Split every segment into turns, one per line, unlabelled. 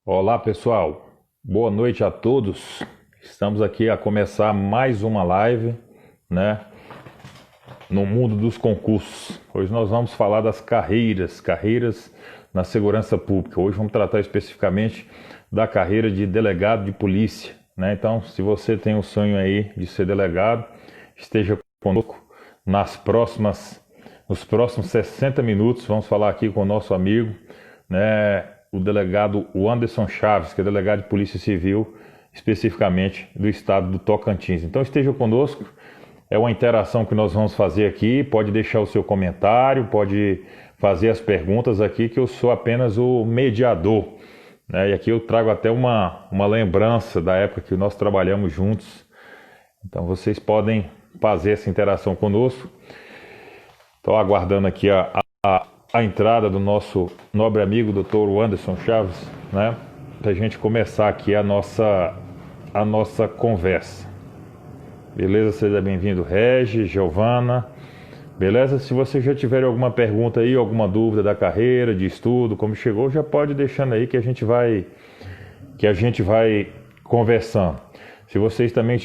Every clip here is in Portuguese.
Olá, pessoal. Boa noite a todos. Estamos aqui a começar mais uma live, né, no mundo dos concursos. Hoje nós vamos falar das carreiras na segurança pública. Hoje vamos tratar especificamente da carreira de delegado de polícia, né? Então, se você tem o sonho aí de ser delegado, esteja conosco nos próximos 60 minutos. Vamos falar aqui com o nosso amigo, né, o delegado Anderson Chaves, que é delegado de Polícia Civil, especificamente do estado do Tocantins. Então esteja conosco, é uma interação que nós vamos fazer aqui, pode deixar o seu comentário, pode fazer as perguntas aqui, que eu sou apenas o mediador, né? E aqui eu trago até uma lembrança da época que nós trabalhamos juntos, então vocês podem fazer essa interação conosco. Estou aguardando aqui a entrada do nosso nobre amigo, Dr. Anderson Chaves, né? Para a gente começar aqui a nossa conversa. Beleza? Seja bem-vindo, Regi, Giovana. Beleza? Se você já tiver alguma pergunta aí, alguma dúvida da carreira, de estudo, como chegou, já pode deixando aí que a gente vai conversando. Se vocês também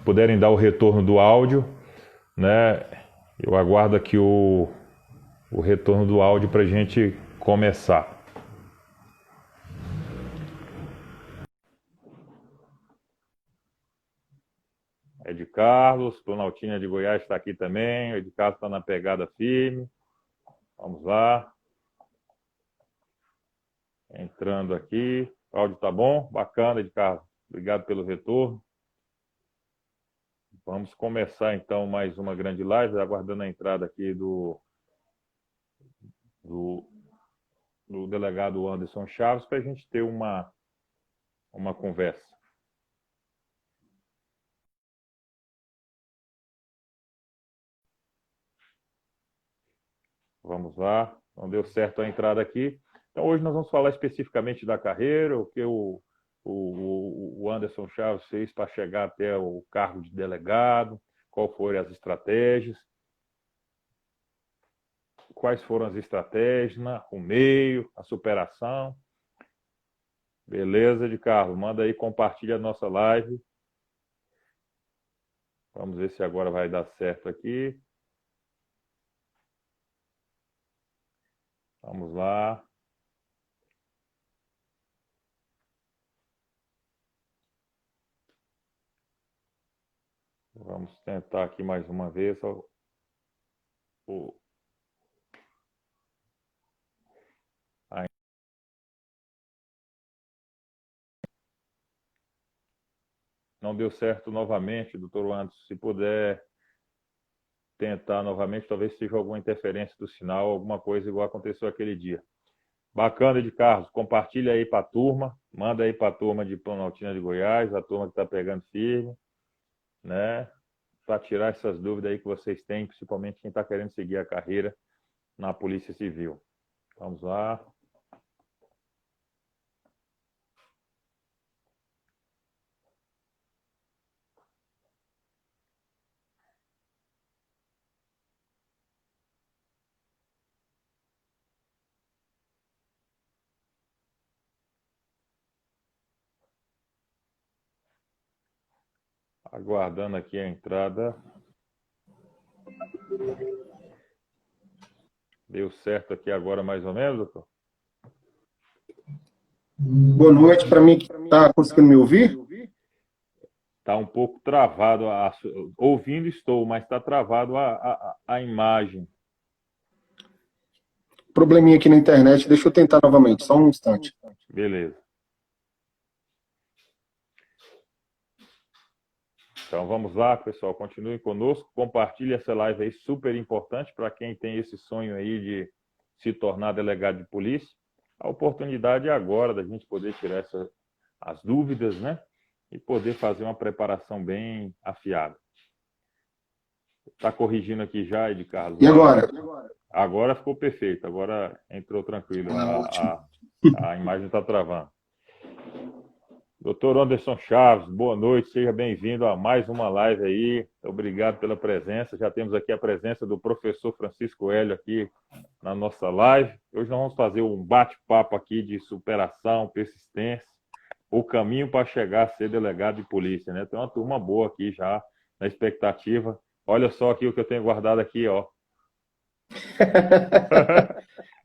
puderem dar o retorno do áudio, né? Eu aguardo aqui o retorno do áudio para a gente começar. Ed Carlos, Planaltina de Goiás está aqui também. Ed Carlos está na pegada firme. Vamos lá. Entrando aqui. O áudio tá bom? Bacana, Ed Carlos. Obrigado pelo retorno. Vamos começar então mais uma grande live, aguardando a entrada aqui do delegado Anderson Chaves para a gente ter uma conversa. Vamos lá. Não deu certo a entrada aqui. Então hoje nós vamos falar especificamente da carreira, o que o Anderson Chaves fez para chegar até o cargo de delegado, quais foram as estratégias, o meio, a superação. Beleza, de Carlos? Manda aí, compartilha a nossa live. Vamos ver se agora vai dar certo aqui. Vamos lá. Vamos tentar aqui mais uma vez. Não deu certo novamente, doutor Anderson. Se puder tentar novamente, talvez seja alguma interferência do sinal, alguma coisa igual aconteceu aquele dia. Bacana, de Carlos. Compartilha aí para a turma, manda aí para a turma de Planaltina de Goiás, a turma que está pegando firme, né? Para tirar essas dúvidas aí que vocês têm, principalmente quem está querendo seguir a carreira na Polícia Civil. Vamos lá. Aguardando aqui a entrada. Deu certo aqui agora mais ou menos, doutor?
Boa noite, para mim que está conseguindo me ouvir?
Está um pouco travado, ouvindo estou, mas está travado a imagem.
Probleminha aqui na internet, deixa eu tentar novamente, só um instante.
Beleza. Então vamos lá, pessoal, continuem conosco, compartilhe essa live aí, super importante para quem tem esse sonho aí de se tornar delegado de polícia. A oportunidade é agora da gente poder tirar as dúvidas, né? E poder fazer uma preparação bem afiada. Está corrigindo aqui já, Ed Carlos?
E agora?
Agora ficou perfeito, agora entrou tranquilo. A imagem está travando. Doutor Anderson Chaves, boa noite, seja bem-vindo a mais uma live aí. Obrigado pela presença. Já temos aqui a presença do professor Francisco Hélio aqui na nossa live. Hoje nós vamos fazer um bate-papo aqui de superação, persistência, o caminho para chegar a ser delegado de polícia, né? Tem uma turma boa aqui já na expectativa. Olha só aqui o que eu tenho guardado aqui, ó.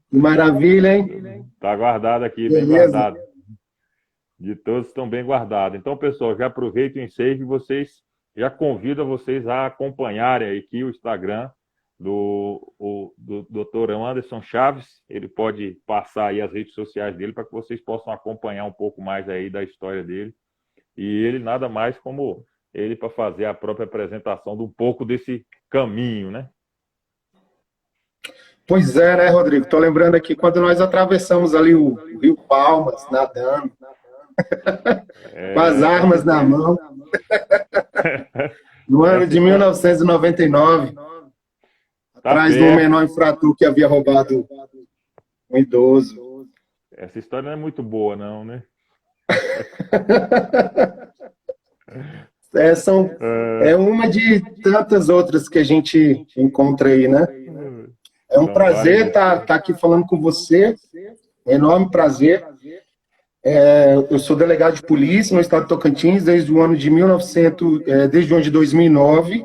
Maravilha, hein?
Tá guardado aqui, bem
Beleza.
guardado. De todos estão bem guardados. Então, pessoal, já aproveito o ensejo e vocês, já convido vocês a acompanharem aqui o Instagram do Dr. Anderson Chaves. Ele pode passar aí as redes sociais dele para que vocês possam acompanhar um pouco mais aí da história dele. E ele nada mais como ele para fazer a própria apresentação de um pouco desse caminho, né?
Pois é, né, Rodrigo? Estou lembrando aqui quando nós atravessamos ali o Rio Palmas, nadando, com as armas na mão, no ano de 1999, atrás de um menor infrator que havia roubado um idoso.
Essa história não é muito boa, não, né?
É uma de tantas outras que a gente encontra aí, né? É um prazer estar aqui falando com você, enorme prazer. Eu sou delegado de polícia no estado de Tocantins desde o ano de 2009,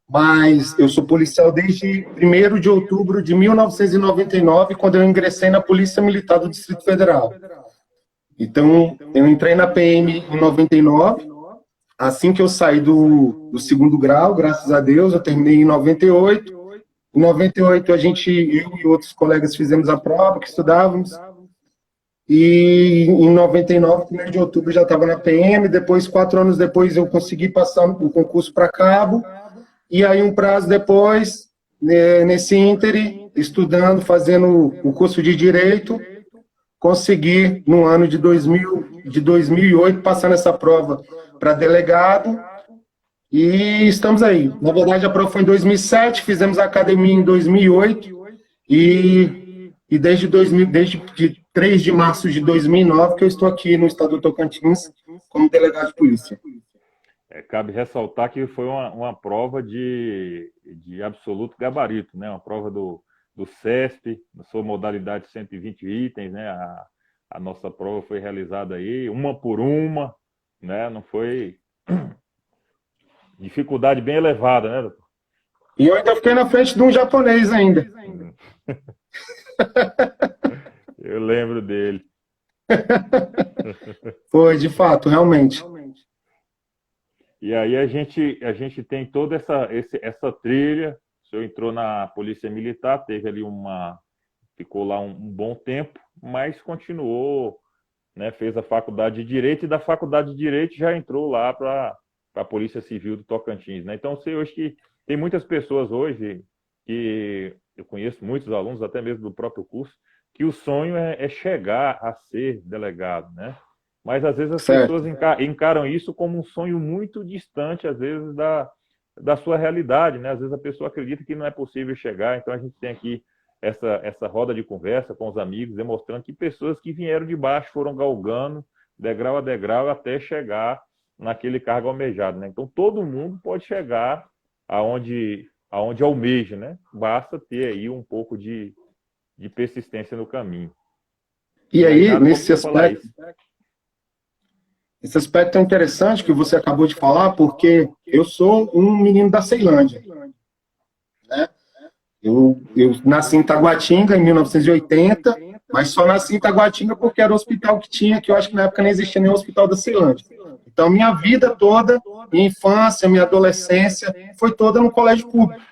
mas eu sou policial desde 1º de outubro de 1999, quando eu ingressei na Polícia Militar do Distrito Federal. Então, eu entrei na PM em 99, assim que eu saí do 2º grau, graças a Deus, eu terminei em 98. Em 98, eu e outros colegas fizemos a prova, que estudávamos. E em 99, 1º de outubro, já estava na PM. Depois, 4 anos depois, eu consegui passar o concurso para cabo. E aí, um prazo depois, nesse ínterim, estudando, fazendo o curso de Direito, consegui, no ano de 2008, passar nessa prova para delegado. E estamos aí. Na verdade, a prova foi em 2007, fizemos a academia em 2008 e desde 3 de março de 2009 que eu estou aqui no estado do Tocantins como delegado de polícia.
Cabe ressaltar que foi uma prova de absoluto gabarito, né? Uma prova do CESP, na sua modalidade 120 itens, né? A nossa prova foi realizada aí, uma por uma, né? Não foi... Dificuldade bem elevada, né, doutor?
E eu ainda fiquei na frente de um japonês ainda.
Eu lembro dele.
Foi, de fato, realmente.
E aí a gente tem toda essa trilha. O senhor entrou na Polícia Militar, teve ali ficou lá um bom tempo, mas continuou, né, fez a faculdade de Direito, e da faculdade de Direito já entrou lá para a Polícia Civil do Tocantins, né? Então, eu sei hoje que tem muitas pessoas hoje, que eu conheço muitos alunos, até mesmo do próprio curso, que o sonho é chegar a ser delegado, né? Mas, às vezes, as pessoas encaram isso como um sonho muito distante, às vezes, da sua realidade, né? Às vezes, a pessoa acredita que não é possível chegar, então a gente tem aqui essa roda de conversa com os amigos, demonstrando que pessoas que vieram de baixo foram galgando, degrau a degrau, até chegar naquele cargo almejado, né? Então, todo mundo pode chegar aonde almeja, né? Basta ter aí um pouco de persistência no caminho.
E aí, nesse aspecto é interessante que você acabou de falar, porque eu sou um menino da Ceilândia, né? Eu nasci em Taguatinga em 1980, mas só nasci em Taguatinga porque era o hospital que tinha, que eu acho que na época não existia nenhum hospital da Ceilândia. Então, minha vida toda, minha infância, minha adolescência, foi toda no colégio público,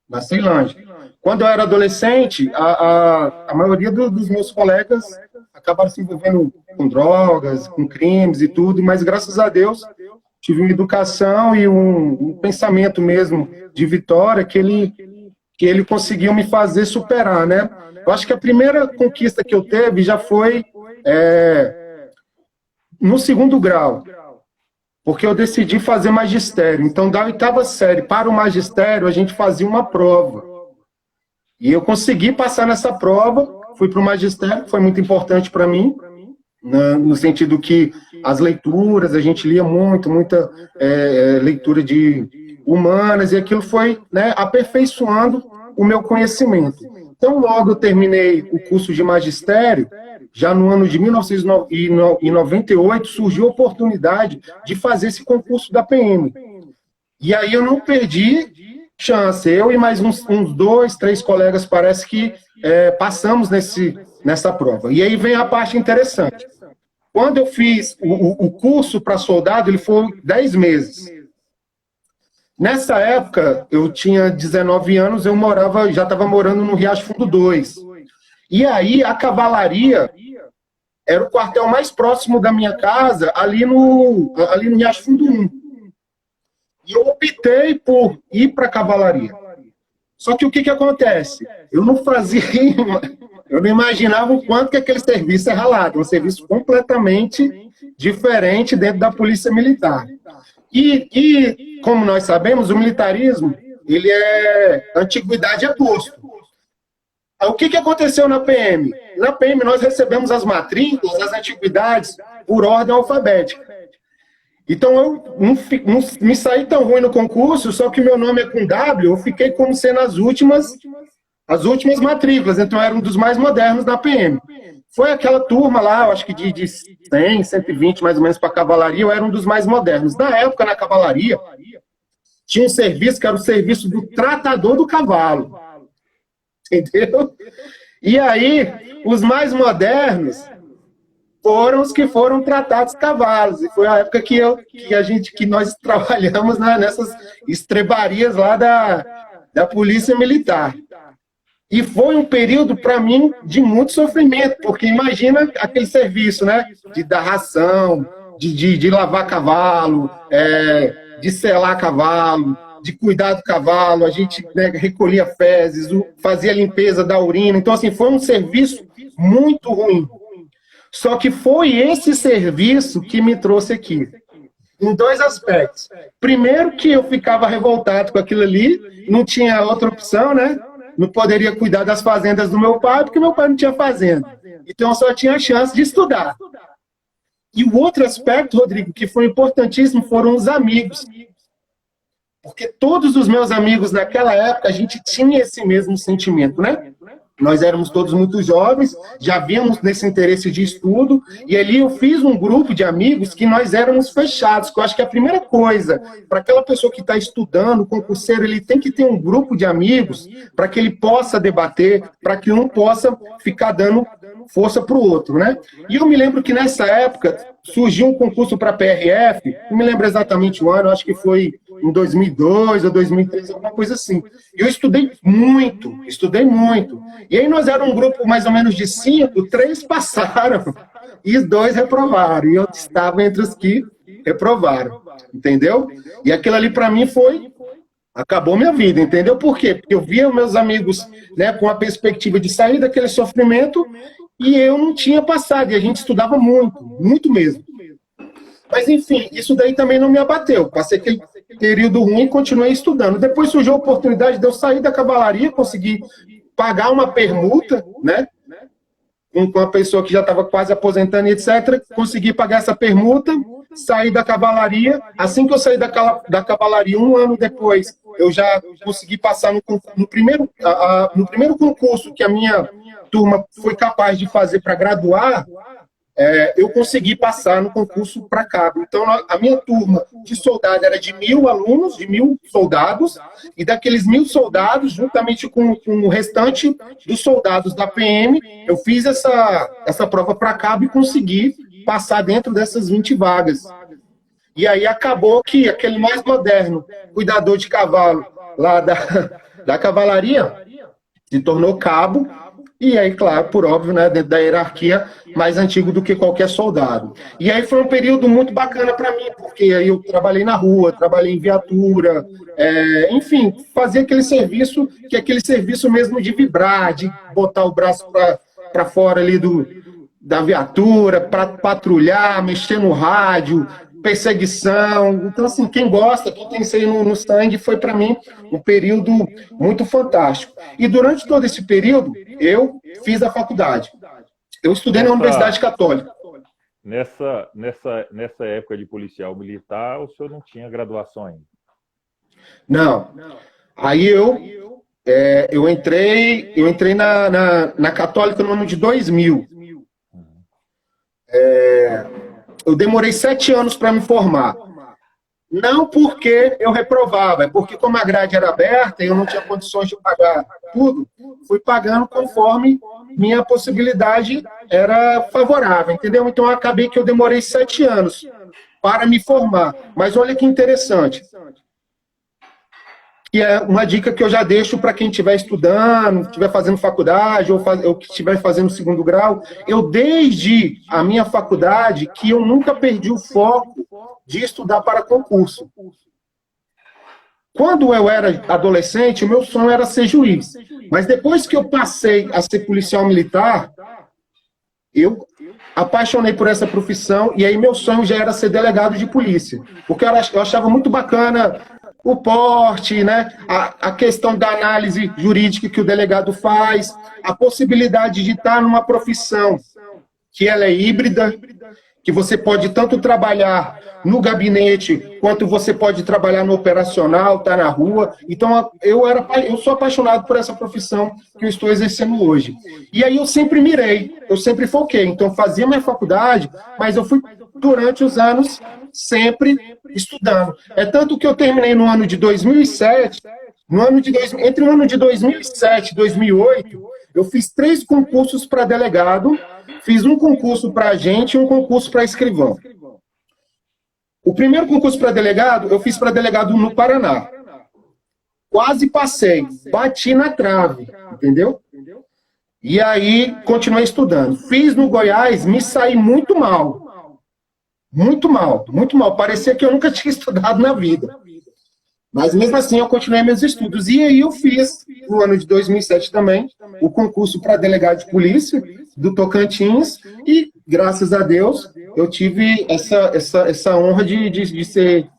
na Ceilândia. Quando eu era adolescente, a maioria dos meus colegas acabaram se envolvendo com drogas, com crimes e tudo, mas graças a Deus tive uma educação e um pensamento mesmo de vitória que ele conseguiu me fazer superar, né? Eu acho que a primeira conquista que eu teve já foi no 2º grau, porque eu decidi fazer magistério. Então, da 8ª série para o magistério, a gente fazia uma prova. E eu consegui passar nessa prova, fui para o magistério, que foi muito importante para mim, no sentido que as leituras, a gente lia muita leitura de humanas, e aquilo foi, né, aperfeiçoando o meu conhecimento. Então, logo eu terminei o curso de magistério, já no ano de 1998, surgiu a oportunidade de fazer esse concurso da PM. E aí eu não perdi chance. Eu e mais uns 2, 3 colegas, parece que passamos nessa prova. E aí vem a parte interessante. Quando eu fiz o curso para soldado, ele foi 10 meses. Nessa época, eu tinha 19 anos, já estava morando no Riacho Fundo 2. E aí, a cavalaria era o quartel mais próximo da minha casa, ali no Riacho Fundo 1. E eu optei por ir para a cavalaria. Só que o que acontece? Eu não imaginava o quanto que aquele serviço é ralado, um serviço completamente diferente dentro da Polícia Militar. E como nós sabemos, o militarismo, ele antiguidade é posto. O que aconteceu na PM? Na PM nós recebemos as matrículas, as antiguidades, por ordem alfabética. Então eu não me saí tão ruim no concurso, só que meu nome é com W, eu fiquei como sendo as últimas matrículas, então eu era um dos mais modernos da PM. Foi aquela turma lá, eu acho que de 100, 120 mais ou menos para a cavalaria, eu era um dos mais modernos. Na época, na cavalaria, tinha um serviço que era o serviço do tratador do cavalo. Entendeu? E aí, os mais modernos foram os que foram tratar dos cavalos. E foi a época que nós trabalhamos, né, nessas estrebarias lá da Polícia Militar. E foi um período, para mim, de muito sofrimento, porque imagina aquele serviço, né? De dar ração, de lavar cavalo, de selar cavalo, de cuidar do cavalo, a gente, né, recolhia fezes, fazia a limpeza da urina. Então, assim, foi um serviço muito ruim. Só que foi esse serviço que me trouxe aqui. Em 2 aspectos. Primeiro, que eu ficava revoltado com aquilo ali, não tinha outra opção, né? Não poderia cuidar das fazendas do meu pai, porque meu pai não tinha fazenda. Então, eu só tinha a chance de estudar. E o outro aspecto, Rodrigo, que foi importantíssimo, foram os amigos. Porque todos os meus amigos naquela época, a gente tinha esse mesmo sentimento, né? Nós éramos todos muito jovens, já víamos nesse interesse de estudo, e ali eu fiz um grupo de amigos que nós éramos fechados, que eu acho que a primeira coisa, para aquela pessoa que está estudando, concurseiro, ele tem que ter um grupo de amigos para que ele possa debater, para que um possa ficar dando força para o outro, né? E eu me lembro que nessa época surgiu um concurso para a PRF, não me lembro exatamente o ano, acho que foi em 2002 ou 2003, alguma coisa assim. Eu estudei muito. E aí nós éramos um grupo mais ou menos de 5, 3 passaram e os 2 reprovaram. E eu estava entre os que reprovaram, entendeu? E aquilo ali para mim acabou minha vida, entendeu? Por quê? Porque eu via meus amigos, né, com a perspectiva de sair daquele sofrimento e eu não tinha passado. E a gente estudava muito mesmo. Mas, enfim, isso daí também não me abateu. Passei aquele período ruim e continuei estudando. Depois surgiu a oportunidade de eu sair da cavalaria, conseguir pagar uma permuta, né? Com uma pessoa que já estava quase aposentando, etc. Consegui pagar essa permuta, saí da cavalaria. Assim que eu saí da cavalaria, 1 ano depois, eu já consegui passar no primeiro concurso que a minha turma foi capaz de fazer para graduar. Eu consegui passar no concurso para cabo. Então, a minha turma de soldado era de 1.000 alunos, de 1.000 soldados, e daqueles 1.000 soldados, juntamente com o restante dos soldados da PM, eu fiz essa prova para cabo e consegui passar dentro dessas 20 vagas. E aí acabou que aquele mais moderno cuidador de cavalo lá da cavalaria se tornou cabo. E aí, claro, por óbvio, né, dentro da hierarquia, mais antigo do que qualquer soldado. E aí foi um período muito bacana para mim, porque aí eu trabalhei na rua, trabalhei em viatura, enfim, fazia aquele serviço, que é aquele serviço mesmo de vibrar, de botar o braço para fora ali da viatura, para patrulhar, mexer no rádio, perseguição. Então, assim, quem gosta, quem tem isso aí no sangue, foi para mim um período muito fantástico. E durante todo esse período, eu fiz a faculdade. Eu estudei na Universidade Católica.
nessa época de policial militar, o senhor não tinha graduação ainda?
Não. Aí eu entrei na Católica no ano de 2000. Eu demorei 7 anos para me formar. Não porque eu reprovava, é porque como a grade era aberta e eu não tinha condições de pagar tudo, fui pagando conforme minha possibilidade era favorável, entendeu? Então, eu acabei que eu demorei 7 anos para me formar. Mas olha que interessante, que é uma dica que eu já deixo para quem estiver estudando, estiver fazendo faculdade ou que estiver fazendo segundo grau. Eu, desde a minha faculdade, que eu nunca perdi o foco de estudar para concurso. Quando eu era adolescente, o meu sonho era ser juiz. Mas depois que eu passei a ser policial militar, eu apaixonei por essa profissão e aí meu sonho já era ser delegado de polícia. Porque eu achava muito bacana o porte, né? A questão da análise jurídica que o delegado faz, a possibilidade de estar numa profissão que ela é híbrida, que você pode tanto trabalhar no gabinete, quanto você pode trabalhar no operacional, estar na rua. Então, eu sou apaixonado por essa profissão que eu estou exercendo hoje. E aí eu sempre mirei, eu sempre foquei. Então, fazia minha faculdade, mas eu fui, durante os anos, sempre estudando. É tanto que eu terminei no ano de 2007, entre o ano de 2007 e 2008, eu fiz 3 concursos para delegado, fiz um concurso para agente e um concurso para escrivão. O primeiro concurso para delegado, eu fiz para delegado no Paraná. Quase passei, bati na trave, entendeu? E aí, continuei estudando. Fiz no Goiás, me saí muito mal. Muito mal, muito mal. Parecia que eu nunca tinha estudado na vida. Mas mesmo assim eu continuei meus estudos. E aí eu fiz, no ano de 2007 também, o concurso para delegado de polícia do Tocantins e, graças a Deus, eu tive essa honra de ser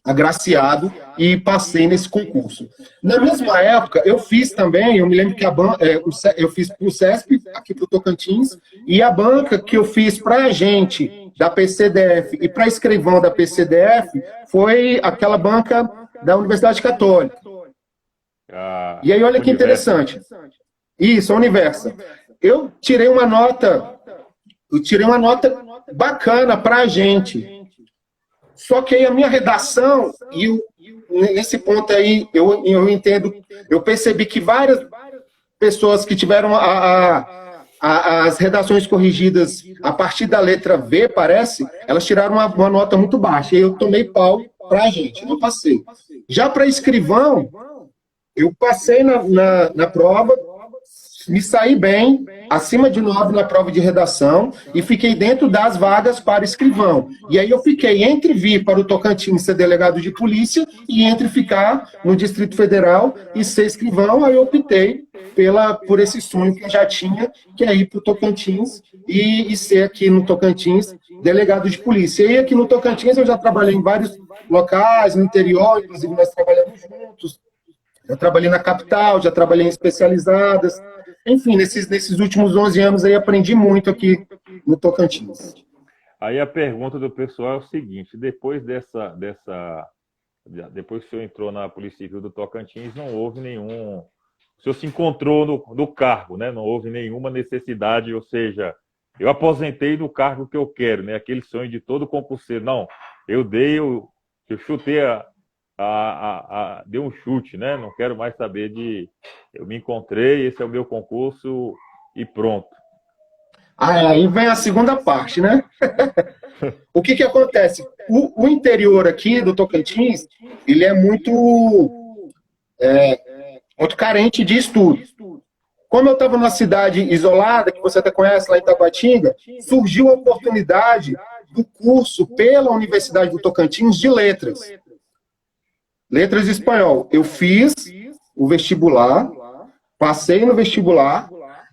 agraciado e passei nesse concurso. Na mesma época, eu fiz também, eu me lembro que eu fiz para o CESP, aqui para o Tocantins, e a banca que eu fiz para agente da PCDF e para escrivão da PCDF foi aquela banca da Universidade Católica. E aí, olha que interessante. Isso, a Universa. Eu tirei uma nota bacana para a gente. Só que aí a minha redação, nesse ponto aí, eu entendo, eu percebi que várias pessoas que tiveram as redações corrigidas a partir da letra V, parece, elas tiraram uma nota muito baixa. E eu tomei pau para a gente, não passei. Já para escrivão, eu passei na prova, me saí bem, acima de 9 na prova de redação, e fiquei dentro das vagas para escrivão. E aí eu fiquei entre vir para o Tocantins ser delegado de polícia e entre ficar no Distrito Federal e ser escrivão. Aí eu optei por esse sonho que eu já tinha, que é ir para o Tocantins e ser aqui no Tocantins delegado de polícia. E aqui no Tocantins eu já trabalhei em vários locais, no interior, inclusive nós trabalhamos juntos. Já trabalhei na capital, já trabalhei em especializadas. Enfim, nesses últimos 11 anos aí aprendi muito aqui no Tocantins.
Aí a pergunta do pessoal é o seguinte: depois depois que o senhor entrou na Polícia Civil do Tocantins, não houve nenhum... O senhor se encontrou no cargo, né? Não houve nenhuma necessidade, ou seja, eu aposentei do cargo que eu quero, né? Aquele sonho de todo concurseiro. Não, eu chutei dei um chute, né? Não quero mais saber eu me encontrei, esse é o meu concurso e pronto.
Aí vem a segunda parte, né? O que acontece? O interior aqui do Tocantins, ele é muito carente de estudo. Como eu estava numa cidade isolada, que você até conhece, lá em Taguatinga, surgiu a oportunidade do curso pela Universidade do Tocantins de letras. Letras de espanhol. Eu fiz o vestibular, passei no vestibular,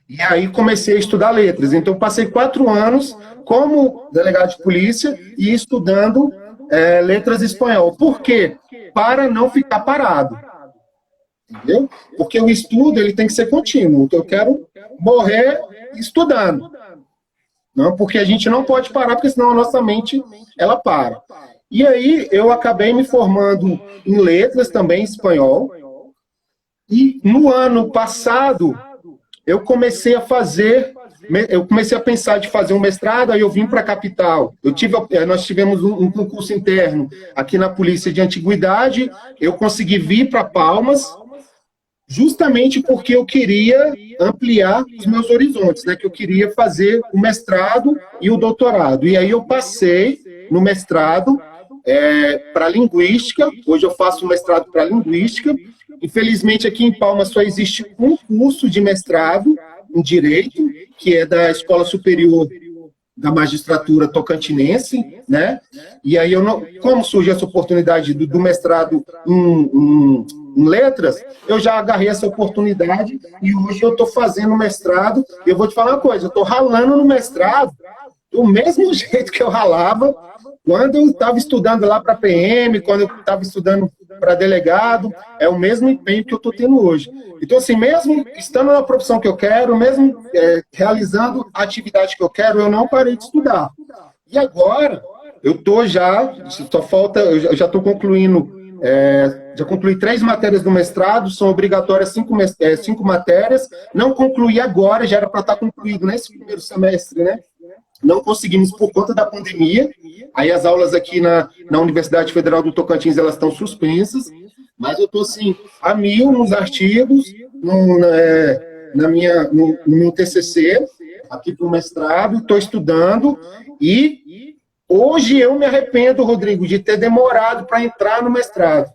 e aí comecei a estudar letras. Então, passei 4 anos como delegado de polícia e estudando letras de espanhol. Por quê? Para não ficar parado. Entendeu? Porque o estudo ele tem que ser contínuo. Então, eu quero morrer estudando. Não, porque a gente não pode parar, porque senão a nossa mente, ela para. E aí eu acabei me formando em letras também, em espanhol. E no ano passado, eu comecei a pensar de fazer um mestrado, aí eu vim para a capital. Nós tivemos um concurso interno aqui na Polícia de Antiguidade, eu consegui vir para Palmas, justamente porque eu queria ampliar os meus horizontes, né? Que eu queria fazer o mestrado e o doutorado. E aí eu passei no mestrado para linguística. Hoje eu faço um mestrado para linguística. Infelizmente, aqui em Palmas só existe um curso de mestrado em Direito, que é da Escola Superior da Magistratura Tocantinense, né? E aí, como surge essa oportunidade do mestrado em letras, eu já agarrei essa oportunidade e hoje eu estou fazendo mestrado. E eu vou te falar uma coisa, eu estou ralando no mestrado do mesmo jeito que eu ralava quando eu estava estudando lá para PM, quando eu estava estudando para delegado, é o mesmo empenho que eu estou tendo hoje. Então, assim, mesmo estando na profissão que eu quero, mesmo realizando a atividade que eu quero, eu não parei de estudar. E agora, eu já estou concluindo, já concluí 3 matérias do mestrado, são obrigatórias 5 matérias, não concluí agora, já era para estar concluído nesse primeiro semestre, né? Não conseguimos por conta da pandemia. Aí as aulas aqui na Universidade Federal do Tocantins, elas estão suspensas, mas eu estou, assim, a mil nos artigos, no meu TCC, aqui para o mestrado, estou estudando, e hoje eu me arrependo, Rodrigo, de ter demorado para entrar no mestrado.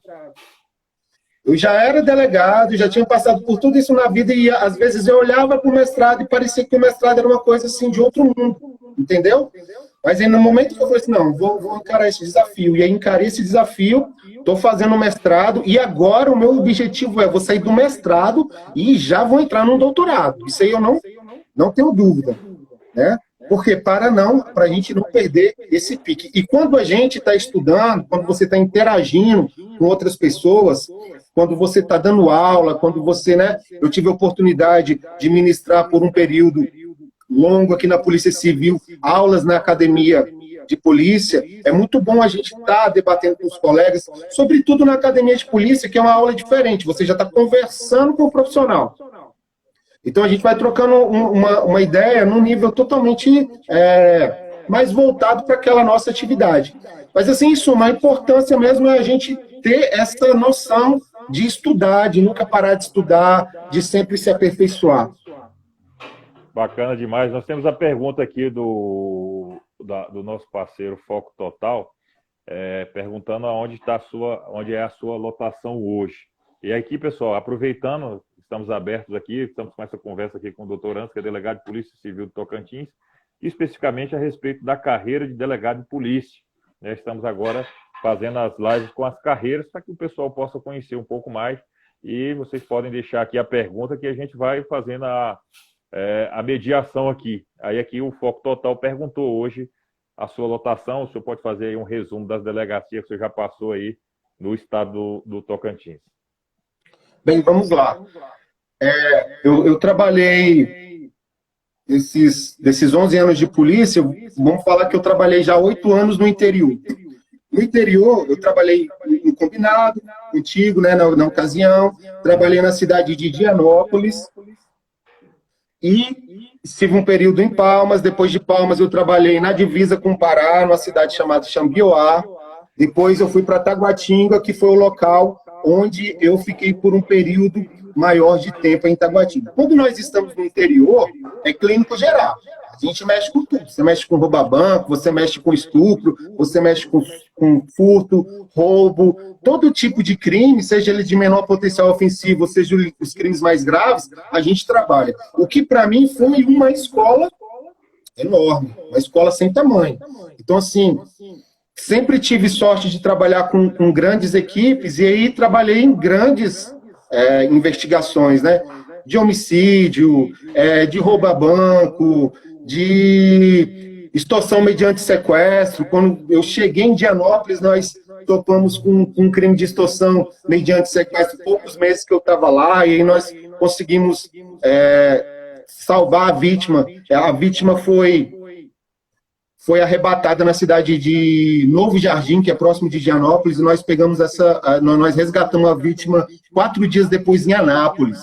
Eu já era delegado, já tinha passado por tudo isso na vida e às vezes eu olhava para o mestrado e parecia que o mestrado era uma coisa assim de outro mundo, entendeu? Mas aí no momento que eu falei assim, não, vou encarar esse desafio. E aí encarei esse desafio, estou fazendo o mestrado e agora o meu objetivo vou sair do mestrado e já vou entrar no doutorado. Isso aí eu não tenho dúvida, né? Porque para a gente não perder esse pique. E quando a gente está estudando, quando você está interagindo com outras pessoas, quando você está dando aula, quando você, né? Eu tive a oportunidade de ministrar por um período longo aqui na Polícia Civil, aulas na academia de polícia, é muito bom a gente estar debatendo com os colegas, sobretudo na academia de polícia, que é uma aula diferente, você já está conversando com o profissional. Então, a gente vai trocando uma ideia num nível totalmente mais voltado para aquela nossa atividade. Mas, assim, em suma, a importância mesmo é a gente ter essa noção de estudar, de nunca parar de estudar, de sempre se aperfeiçoar.
Bacana demais. Nós temos a pergunta aqui do nosso parceiro Foco Total, perguntando onde é a sua lotação hoje. E aqui, pessoal, aproveitando, estamos abertos aqui, estamos com essa conversa aqui com o doutor Anderson, que é delegado de Polícia Civil do Tocantins, especificamente a respeito da carreira de delegado de polícia. Estamos agora fazendo as lives com as carreiras para que o pessoal possa conhecer um pouco mais e vocês podem deixar aqui a pergunta que a gente vai fazendo a mediação aqui. Aí aqui o Foco Total perguntou hoje a sua lotação, o senhor pode fazer aí um resumo das delegacias que você já passou aí no estado do Tocantins.
Bem, vamos lá. Eu trabalhei desses 11 anos de polícia, vamos falar que eu trabalhei já 8 anos no interior. No interior, eu trabalhei no Combinado, contigo, né, na ocasião, trabalhei na cidade de Dianópolis, e tive um período em Palmas. Depois de Palmas, eu trabalhei na divisa com o Pará, numa cidade chamada Xambioá. Depois eu fui para Taguatinga, que foi o local onde eu fiquei por um período maior de tempo em Taguatinga. Quando nós estamos no interior, é clínico geral. A gente mexe com tudo. Você mexe com rouba-banco, você mexe com estupro, você mexe com furto, roubo, todo tipo de crime, seja ele de menor potencial ofensivo, seja os crimes mais graves, a gente trabalha. O que, para mim, foi uma escola enorme, uma escola sem tamanho. Então, assim, sempre tive sorte de trabalhar com grandes equipes, e aí trabalhei em grandes investigações, né? De homicídio, de rouba-banco, de extorsão mediante sequestro. Quando eu cheguei em Dianópolis, nós topamos com um crime de extorsão mediante sequestro, poucos meses que eu estava lá, e aí nós conseguimos salvar a vítima. A vítima foi foi arrebatada na cidade de Novo Jardim, que é próximo de Gianópolis, e nós pegamos nós resgatamos a vítima 4 dias depois em Anápolis.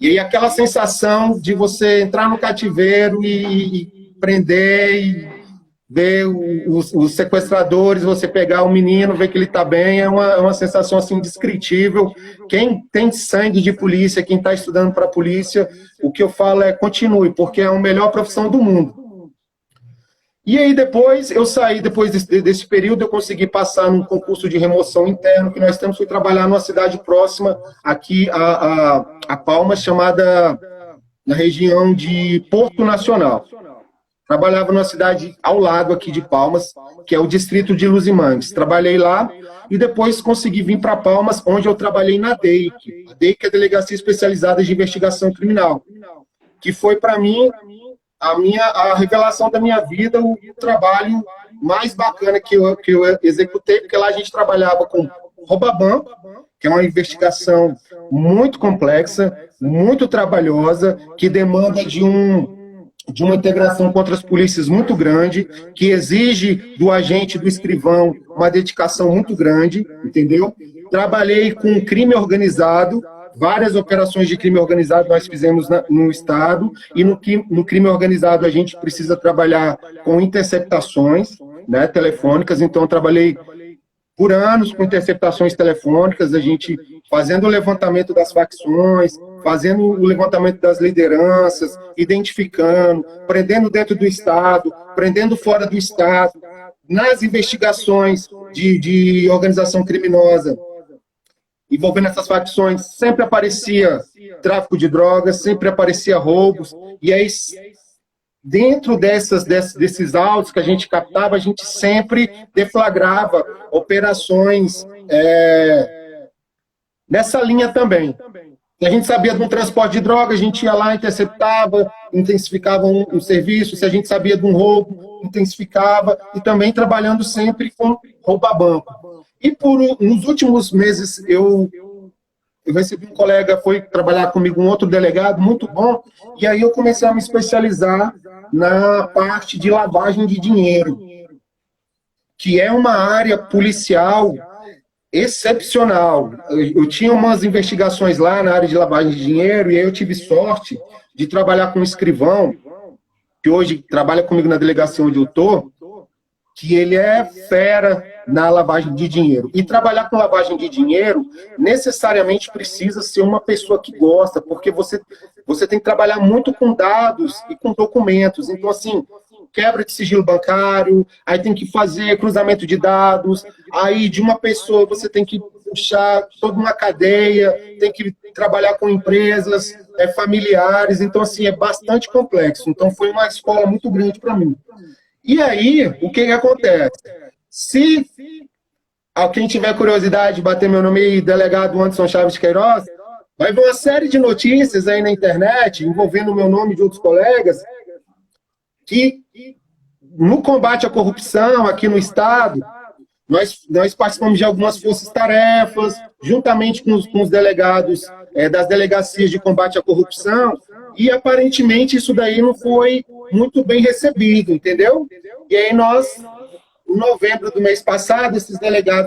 E aí aquela sensação de você entrar no cativeiro e prender e ver os sequestradores, você pegar o menino, ver que ele está bem, é uma sensação assim indescritível. Quem tem sangue de polícia, quem está estudando para a polícia, o que eu falo é continue, porque é a melhor profissão do mundo. E aí depois, eu saí, depois desse período, eu consegui passar num concurso de remoção interno que nós temos, fui trabalhar numa cidade próxima, aqui a Palmas, chamada, na região de Porto Nacional. Trabalhava numa cidade ao lado aqui de Palmas, que é o distrito de Luzimangues. Trabalhei lá e depois consegui vir para Palmas, onde eu trabalhei na DEIC. A DEIC é a Delegacia Especializada de Investigação Criminal, que foi para mim a revelação da minha vida, o trabalho mais bacana que eu executei, porque lá a gente trabalhava com rouba-banco, que é uma investigação muito complexa, muito trabalhosa, que demanda de uma integração com outras polícias muito grande, que exige do agente, do escrivão, uma dedicação muito grande, entendeu? Trabalhei com crime organizado, várias operações de crime organizado nós fizemos no Estado, e no crime organizado a gente precisa trabalhar com interceptações, né, telefônicas, então eu trabalhei por anos com interceptações telefônicas, a gente fazendo o levantamento das facções, fazendo o levantamento das lideranças, identificando, prendendo dentro do Estado, prendendo fora do Estado, nas investigações de organização criminosa, envolvendo essas facções, sempre aparecia tráfico de drogas, sempre aparecia roubos, e aí, dentro desses autos que a gente captava, a gente sempre deflagrava operações nessa linha também. A gente sabia de um transporte de droga, a gente ia lá, interceptava, intensificava um serviço, se a gente sabia de um roubo, intensificava, e também trabalhando sempre com rouba-banco. E nos últimos meses, eu recebi um colega, foi trabalhar comigo, um outro delegado, muito bom, e aí eu comecei a me especializar na parte de lavagem de dinheiro, que é uma área policial excepcional. Eu tinha umas investigações lá na área de lavagem de dinheiro, e aí eu tive sorte de trabalhar com um escrivão, que hoje trabalha comigo na delegacia onde eu estou, que ele é fera na lavagem de dinheiro. E trabalhar com lavagem de dinheiro necessariamente precisa ser uma pessoa que gosta, porque você tem que trabalhar muito com dados e com documentos. Então, assim, quebra de sigilo bancário, aí tem que fazer cruzamento de dados, aí de uma pessoa você tem que puxar toda uma cadeia, tem que trabalhar com empresas familiares. Então, assim, é bastante complexo. Então, foi uma escola muito grande para mim. E aí, o que acontece? Se quem tiver curiosidade de bater meu nome aí, delegado Anderson Chaves de Queiroz, vai ver uma série de notícias aí na internet, envolvendo o meu nome e de outros colegas, que no combate à corrupção aqui no Estado, nós participamos de algumas forças-tarefas, juntamente com os delegados das delegacias de combate à corrupção, e aparentemente isso daí não foi muito bem recebido, entendeu? E aí nós, em novembro do mês passado,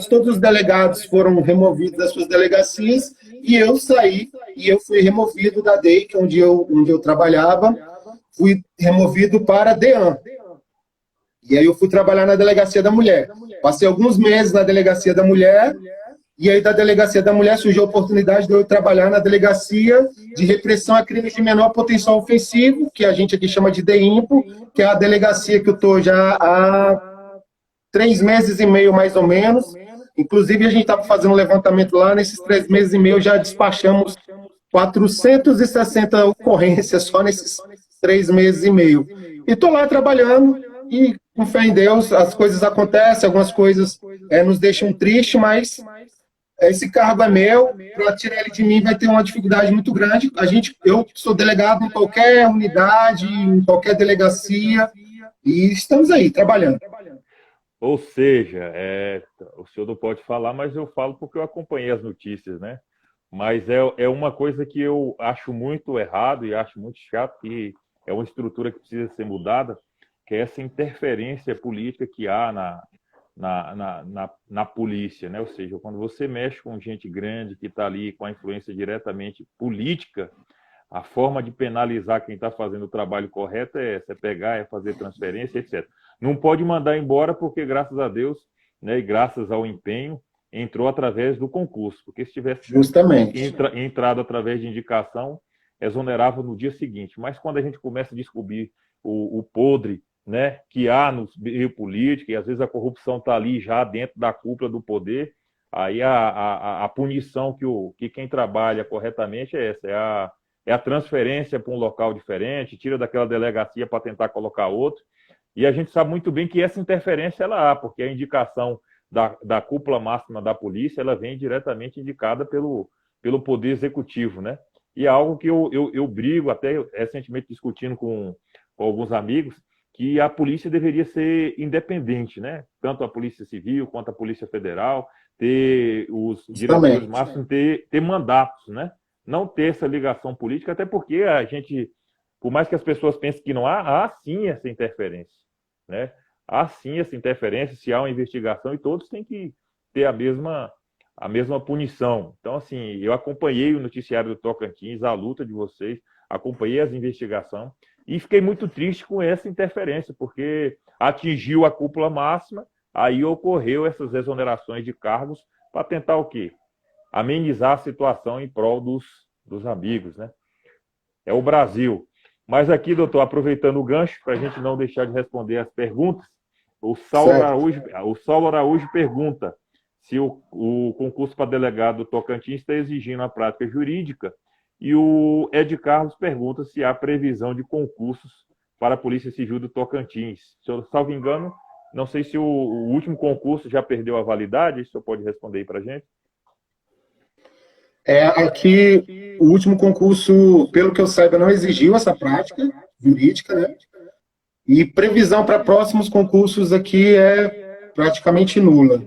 todos os delegados foram removidos das suas delegacias, e eu saí, e eu fui removido da DEIC, onde eu trabalhava, fui removido para a DEAN. E aí eu fui trabalhar na Delegacia da Mulher. Passei alguns meses na Delegacia da Mulher, e aí da Delegacia da Mulher surgiu a oportunidade de eu trabalhar na Delegacia de Repressão a Crimes de Menor Potencial Ofensivo, que a gente aqui chama de DEIMPO, que é a delegacia que eu estou já há 3 meses e meio, mais ou menos. Inclusive, a gente estava fazendo um levantamento lá, nesses 3 meses e meio já despachamos 460 ocorrências só nesses 3 meses e meio. E estou lá trabalhando, e com fé em Deus, as coisas acontecem, algumas coisas nos deixam tristes, mas esse cargo é meu, para tirar ele de mim vai ter uma dificuldade muito grande. Eu sou delegado em qualquer unidade, em qualquer delegacia, e estamos aí, trabalhando.
Ou seja, o senhor não pode falar, mas eu falo porque eu acompanhei as notícias, né? Mas é uma coisa que eu acho muito errado e acho muito chato, que é uma estrutura que precisa ser mudada, que é essa interferência política que há na polícia, né? Ou seja, quando você mexe com gente grande que está ali com a influência diretamente política, a forma de penalizar quem está fazendo o trabalho correto é essa, é pegar, é fazer transferência, etc. Não pode mandar embora porque, graças a Deus, né, e graças ao empenho, entrou através do concurso, porque se tivesse entrado através de indicação, exonerava no dia seguinte. Mas quando a gente começa a descobrir o podre, né, que há no meio político, e às vezes a corrupção está ali já dentro da cúpula do poder, aí a punição que quem trabalha corretamente é essa, é a transferência para um local diferente, tira daquela delegacia para tentar colocar outro, e a gente sabe muito bem que essa interferência ela há, porque a indicação da cúpula máxima da polícia, ela vem diretamente indicada pelo Poder Executivo, né? E é algo que eu brigo, até recentemente discutindo com alguns amigos, que a polícia deveria ser independente, né? Tanto a Polícia Civil quanto a Polícia Federal, ter os diretores máximos, ter mandatos, né? Não ter essa ligação política, até porque a gente, por mais que as pessoas pensem que não há sim essa interferência, né? Há sim essa interferência, se há uma investigação, e todos têm que ter a mesma punição. Então, assim, eu acompanhei o noticiário do Tocantins, a luta de vocês, acompanhei as investigações, e fiquei muito triste com essa interferência, porque atingiu a cúpula máxima, aí ocorreu essas exonerações de cargos para tentar o quê? Amenizar a situação em prol dos amigos, né? É o Brasil. Mas aqui, doutor, aproveitando o gancho, para a gente não deixar de responder as perguntas, o Saulo Araújo pergunta se o concurso para delegado do Tocantins está exigindo a prática jurídica, e o Ed Carlos pergunta se há previsão de concursos para a Polícia Civil do Tocantins. Se eu salvo engano, não sei se o último concurso já perdeu a validade, o senhor pode responder aí para a gente?
Aqui, o último concurso, pelo que eu saiba, não exigiu essa prática jurídica, né? E previsão para próximos concursos aqui é praticamente nula.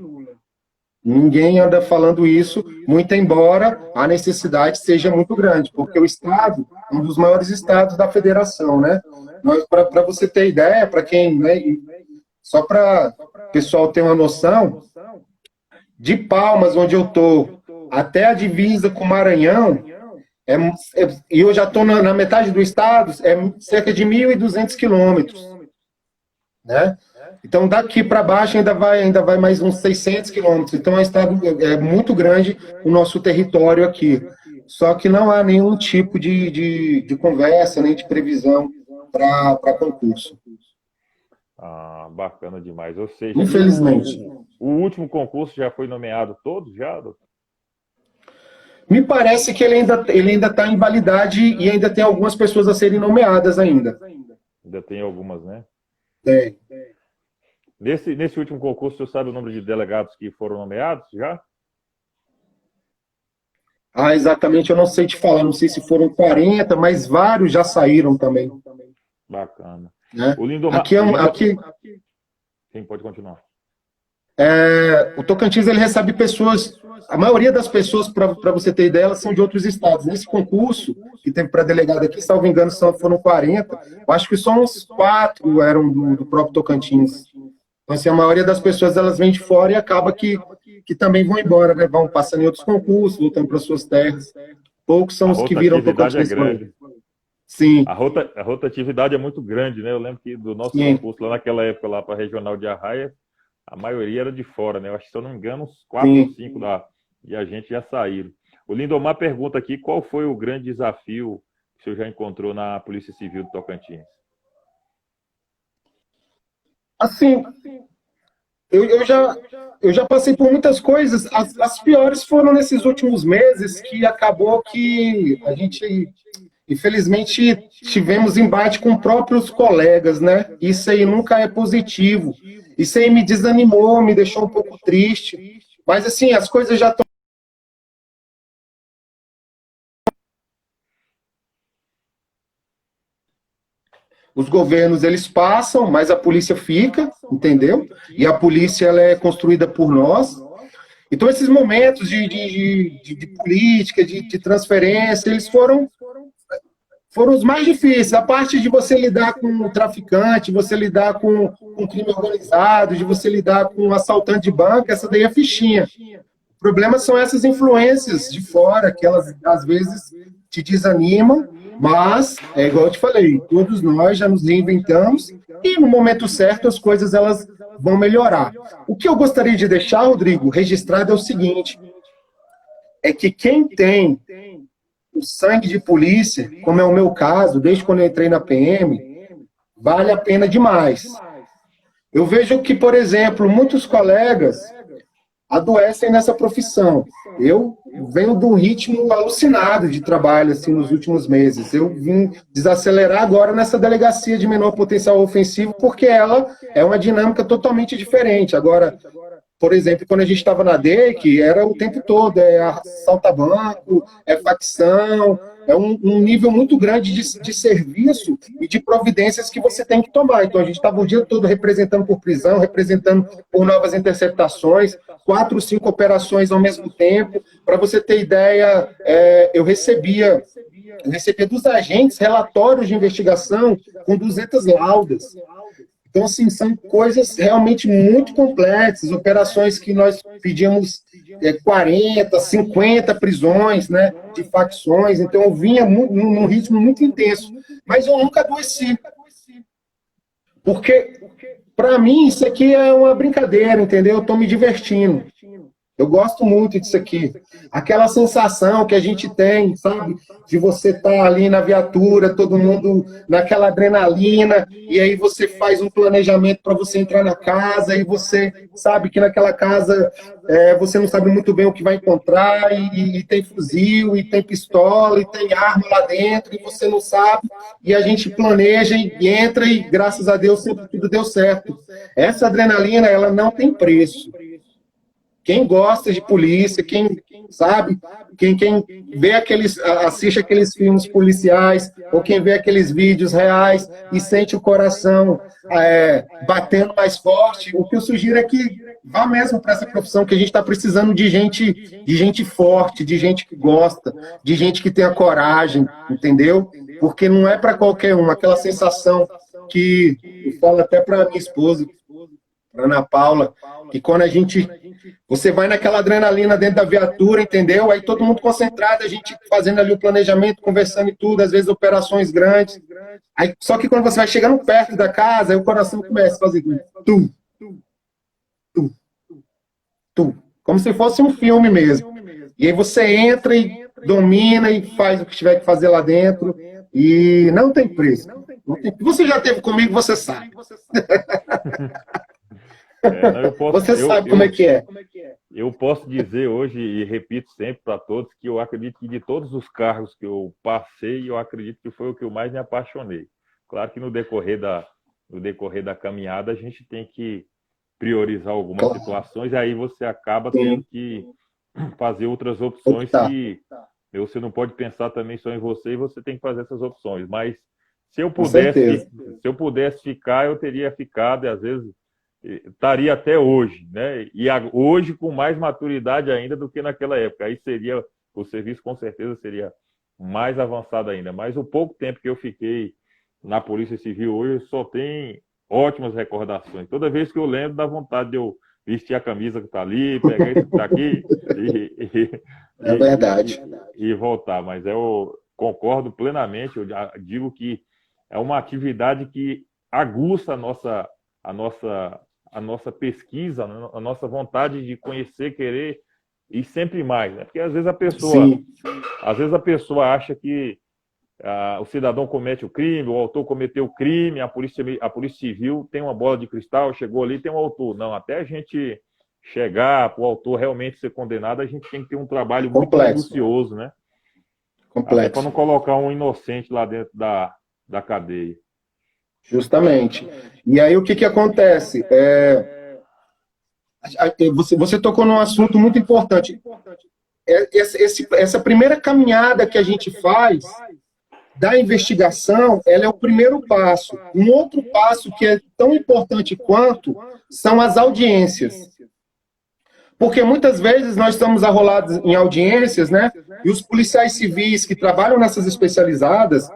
Ninguém anda falando isso, muito embora a necessidade seja muito grande, porque o Estado é um dos maiores estados da federação, né? Para você ter ideia, para quem, né, só para o pessoal ter uma noção, de Palmas, onde eu estou, até a divisa com o Maranhão, e eu já estou na metade do estado, é cerca de 1.200 quilômetros, né? Então, daqui para baixo ainda vai mais uns 600 quilômetros. Então, é um estado muito grande o nosso território aqui. Só que não há nenhum tipo de conversa, nem de previsão para concurso.
Ah, bacana demais. Ou seja,
infelizmente.
O último concurso já foi nomeado todo, já, doutor?
Me parece que ele ainda está em validade e ainda tem algumas pessoas a serem nomeadas ainda.
Ainda tem algumas, né?
Tem.
Nesse último concurso, você sabe o número de delegados que foram nomeados já?
Exatamente, eu não sei te falar, não sei se foram 40, mas vários já saíram também.
Bacana.
Né?
O Lindomar... Sim, pode continuar.
O Tocantins, ele recebe pessoas, a maioria das pessoas, para você ter ideia, elas são de outros estados. Nesse concurso, que tem para delegado aqui, salvo engano, foram 40, eu acho que só uns 4 eram do próprio Tocantins. Então, assim, a maioria das pessoas, elas vêm de fora e acaba que também vão embora, né? Vão passando em outros concursos, voltando para suas terras. Poucos são os que viram Tocantins.
É grande.
Sim.
A rotatividade é muito grande, né? Eu lembro que do nosso concurso, lá naquela época, lá para a Regional de Arraia, a maioria era de fora, né? Eu acho que, se eu não me engano, uns 4 ou 5 e a gente já saíram. O Lindomar pergunta aqui qual foi o grande desafio que o senhor já encontrou na Polícia Civil do Tocantins.
Assim, eu já passei por muitas coisas. As piores foram nesses últimos meses, que acabou que a gente, infelizmente, tivemos embate com próprios colegas, né? Isso aí nunca é positivo. Isso aí me desanimou, me deixou um pouco triste. Mas, assim, as coisas já estão... Os governos, eles passam, mas a polícia fica, entendeu? E a polícia, ela é construída por nós. Então, esses momentos de política, de transferência, eles foram foram os mais difíceis. A parte de você lidar com o traficante, você lidar com crime organizado, de você lidar com um assaltante de banco, essa daí é fichinha. O problema são essas influências de fora, que elas, às vezes, te desanimam, mas, é igual eu te falei, todos nós já nos reinventamos e, no momento certo, as coisas elas vão melhorar. O que eu gostaria de deixar, Rodrigo, registrado é o seguinte, é que quem tem o sangue de polícia, como é o meu caso, desde quando eu entrei na PM, vale a pena demais. Eu vejo que, por exemplo, muitos colegas adoecem nessa profissão. Eu venho de um ritmo alucinado de trabalho assim, nos últimos meses. Eu vim desacelerar agora nessa delegacia de menor potencial ofensivo, porque ela é uma dinâmica totalmente diferente. Agora, por exemplo, quando a gente estava na DEIC, era o tempo todo, é assalto a banco, é facção, é um nível muito grande de serviço e de providências que você tem que tomar. Então, a gente estava o dia todo representando por prisão, representando por novas interceptações, 4, 5 operações ao mesmo tempo. Para você ter ideia, eu recebia dos agentes relatórios de investigação com 200 laudas. Então, assim, são coisas realmente muito complexas, operações que nós pedimos 40, 50 prisões, né, de facções. Então, eu vinha num ritmo muito intenso. Mas eu nunca adoeci. Porque, para mim, isso aqui é uma brincadeira, entendeu? Eu estou me divertindo. Eu gosto muito disso aqui. Aquela sensação que a gente tem, sabe? De você estar ali na viatura, todo mundo naquela adrenalina, e aí você faz um planejamento para você entrar na casa, e você sabe que naquela casa você não sabe muito bem o que vai encontrar, e tem fuzil, e tem pistola, e tem arma lá dentro, e você não sabe, e a gente planeja e entra, e graças a Deus sempre tudo deu certo. Essa adrenalina, ela não tem preço. Quem gosta de polícia, quem sabe, quem vê assiste aqueles filmes policiais, ou quem vê aqueles vídeos reais e sente o coração batendo mais forte, o que eu sugiro é que vá mesmo para essa profissão, que a gente está precisando de gente forte, de gente que gosta, de gente que tenha coragem, entendeu? Porque não é para qualquer um, aquela sensação que eu falo até para minha esposa, para Ana Paula, que quando você vai naquela adrenalina dentro da viatura, entendeu? Aí todo mundo concentrado, a gente fazendo ali o planejamento, conversando e tudo, às vezes operações grandes. Aí, só que quando você vai chegando perto da casa, aí o coração começa a fazer tum, tum, tum, como se fosse um filme mesmo. E aí você entra e domina e faz o que tiver que fazer lá dentro e não tem preço. Você já esteve comigo, você sabe. Você sabe como é que é.
Eu posso dizer hoje, e repito sempre para todos, que eu acredito que de todos os cargos que eu passei, eu acredito que foi o que eu mais me apaixonei. Claro que no decorrer da caminhada, a gente tem que priorizar algumas situações, e aí você acaba tendo que fazer outras opções que você não pode pensar também só em você, e você tem que fazer essas opções. Mas se eu pudesse ficar, eu teria ficado, e às vezes estaria até hoje, né? E hoje com mais maturidade ainda do que naquela época. Aí o serviço com certeza seria mais avançado ainda. Mas o pouco tempo que eu fiquei na Polícia Civil hoje só tem ótimas recordações. Toda vez que eu lembro, dá vontade de eu vestir a camisa que está ali, pegar esse que está aqui
é verdade.
E voltar. Mas eu concordo plenamente, eu digo que é uma atividade que aguça a nossa pesquisa, a nossa vontade de conhecer, querer e sempre mais, né? Porque às vezes a pessoa acha que o cidadão comete o crime, o autor cometeu o crime, a polícia civil tem uma bola de cristal, chegou ali, tem um autor. Não, até a gente chegar para o autor realmente ser condenado, a gente tem que ter um trabalho muito minucioso, né?
Complexo.
Para não colocar um inocente lá dentro da cadeia.
Justamente. E aí o que acontece? Você tocou num assunto muito importante. Essa primeira caminhada que a gente faz da investigação, ela é o primeiro passo. Um outro passo que é tão importante quanto são as audiências. Porque muitas vezes nós estamos arrolados em audiências, né? E os policiais civis que trabalham nessas especializadas,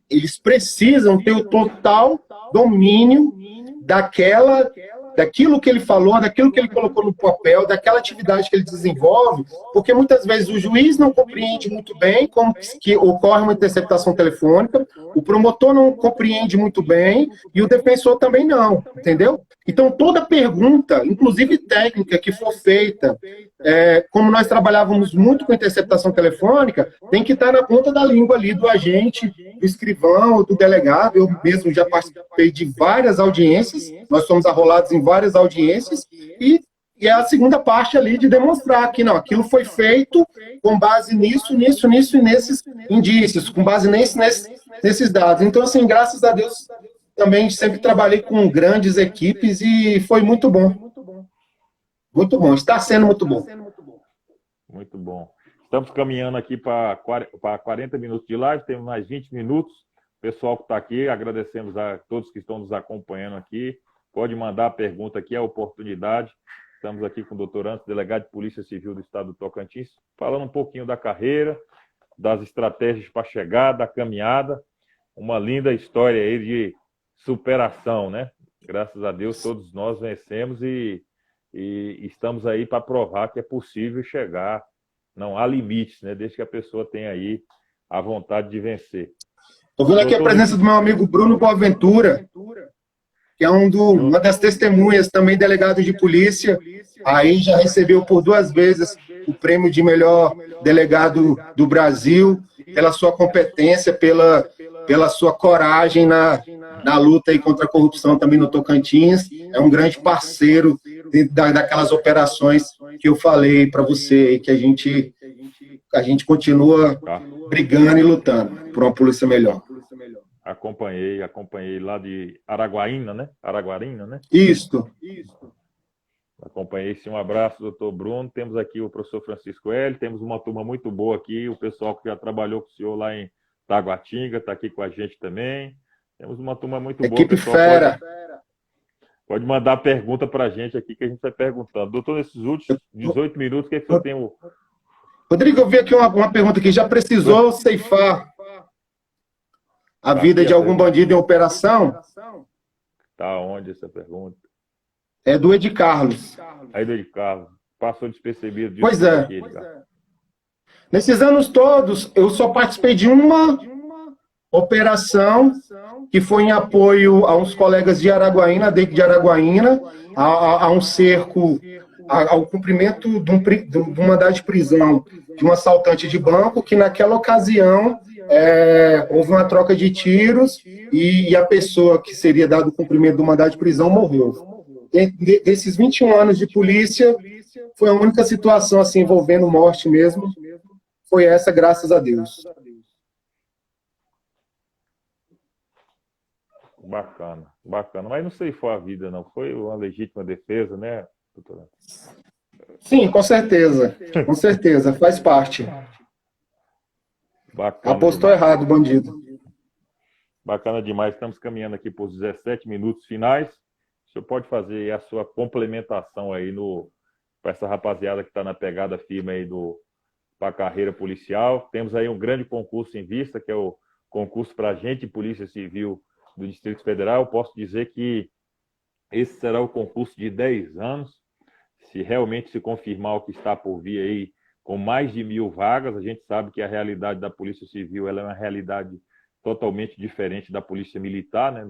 eles precisam ter o total domínio daquilo que ele falou, daquilo que ele colocou no papel, daquela atividade que ele desenvolve, porque muitas vezes o juiz não compreende muito bem como que ocorre uma interceptação telefônica, o promotor não compreende muito bem e o defensor também não, entendeu? Então, toda pergunta, inclusive técnica, que for feita, como nós trabalhávamos muito com interceptação telefônica, tem que estar na ponta da língua ali do agente, do escrivão, do delegado. Eu mesmo já participei de várias audiências, nós somos arrolados em várias audiências, e é a segunda parte ali de demonstrar que não, aquilo foi feito com base nisso e nesses indícios, com base nesses dados. Então, assim, graças a Deus, também sempre trabalhei com grandes equipes e foi muito bom. Muito bom, está sendo muito bom.
Muito bom. Estamos caminhando aqui para 40 minutos de live, temos mais 20 minutos. Pessoal que está aqui, agradecemos a todos que estão nos acompanhando aqui. Pode mandar a pergunta aqui, é a oportunidade. Estamos aqui com o doutor Anderson, delegado de Polícia Civil do Estado do Tocantins, falando um pouquinho da carreira, das estratégias para chegar, da caminhada. Uma linda história aí de superação, né? Graças a Deus, todos nós vencemos e estamos aí para provar que é possível chegar. Não há limites, né? Desde que a pessoa tenha aí a vontade de vencer.
Estou vendo aqui a presença do meu amigo Bruno Boaventura, que é uma das testemunhas, também delegado de polícia. Aí já recebeu por 2 vezes o prêmio de melhor delegado do Brasil, pela sua competência, pela sua coragem na luta aí contra a corrupção também no Tocantins. É um grande parceiro daquelas operações que eu falei para você, que a gente continua brigando e lutando por uma polícia melhor.
Acompanhei lá de Araguaína, né? Araguarina, né?
Isso.
Acompanhei, sim. Um abraço, doutor Bruno. Temos aqui o professor Francisco L. Temos uma turma muito boa aqui, o pessoal que já trabalhou com o senhor lá em Taguatinga está aqui com a gente também. Temos uma turma muito boa.
Equipe fera.
Pode mandar pergunta para a gente aqui, que a gente vai perguntando. Doutor, nesses últimos 18 minutos, o que é que eu tenho...
Rodrigo, eu vi aqui uma pergunta que já precisou ceifar a vida de algum bandido em operação?
Tá onde essa pergunta?
É do Ed Carlos.
Aí do Ed Carlos. Passou despercebido.
Pois é.
Aqui,
Nesses anos todos, eu só participei de uma operação que foi em apoio a uns colegas de Araguaína, de Araguaína, a um cerco, ao cumprimento de um mandado de prisão de um assaltante de banco, que naquela ocasião houve uma troca de tiros e a pessoa que seria dado o cumprimento do mandado de prisão morreu. Desses 21 anos de polícia, foi a única situação assim envolvendo morte mesmo, foi essa, graças a Deus.
Bacana, bacana. Mas não sei se foi a vida, não. Foi uma legítima defesa, né, doutora?
Sim, com certeza. Com certeza, faz parte.
Bacana.
Apostou
demais.
errado, bandido.
Bacana demais. Estamos caminhando aqui por 17 minutos finais. O senhor pode fazer a sua complementação aí para essa rapaziada que está na pegada firme aí para a carreira policial. Temos aí um grande concurso em vista, que é o concurso para agente de Polícia Civil do Distrito Federal. Eu posso dizer que esse será o concurso de 10 anos, se realmente se confirmar o que está por vir aí, com mais de 1.000 vagas. A gente sabe que a realidade da Polícia Civil ela é uma realidade totalmente diferente da Polícia Militar, né,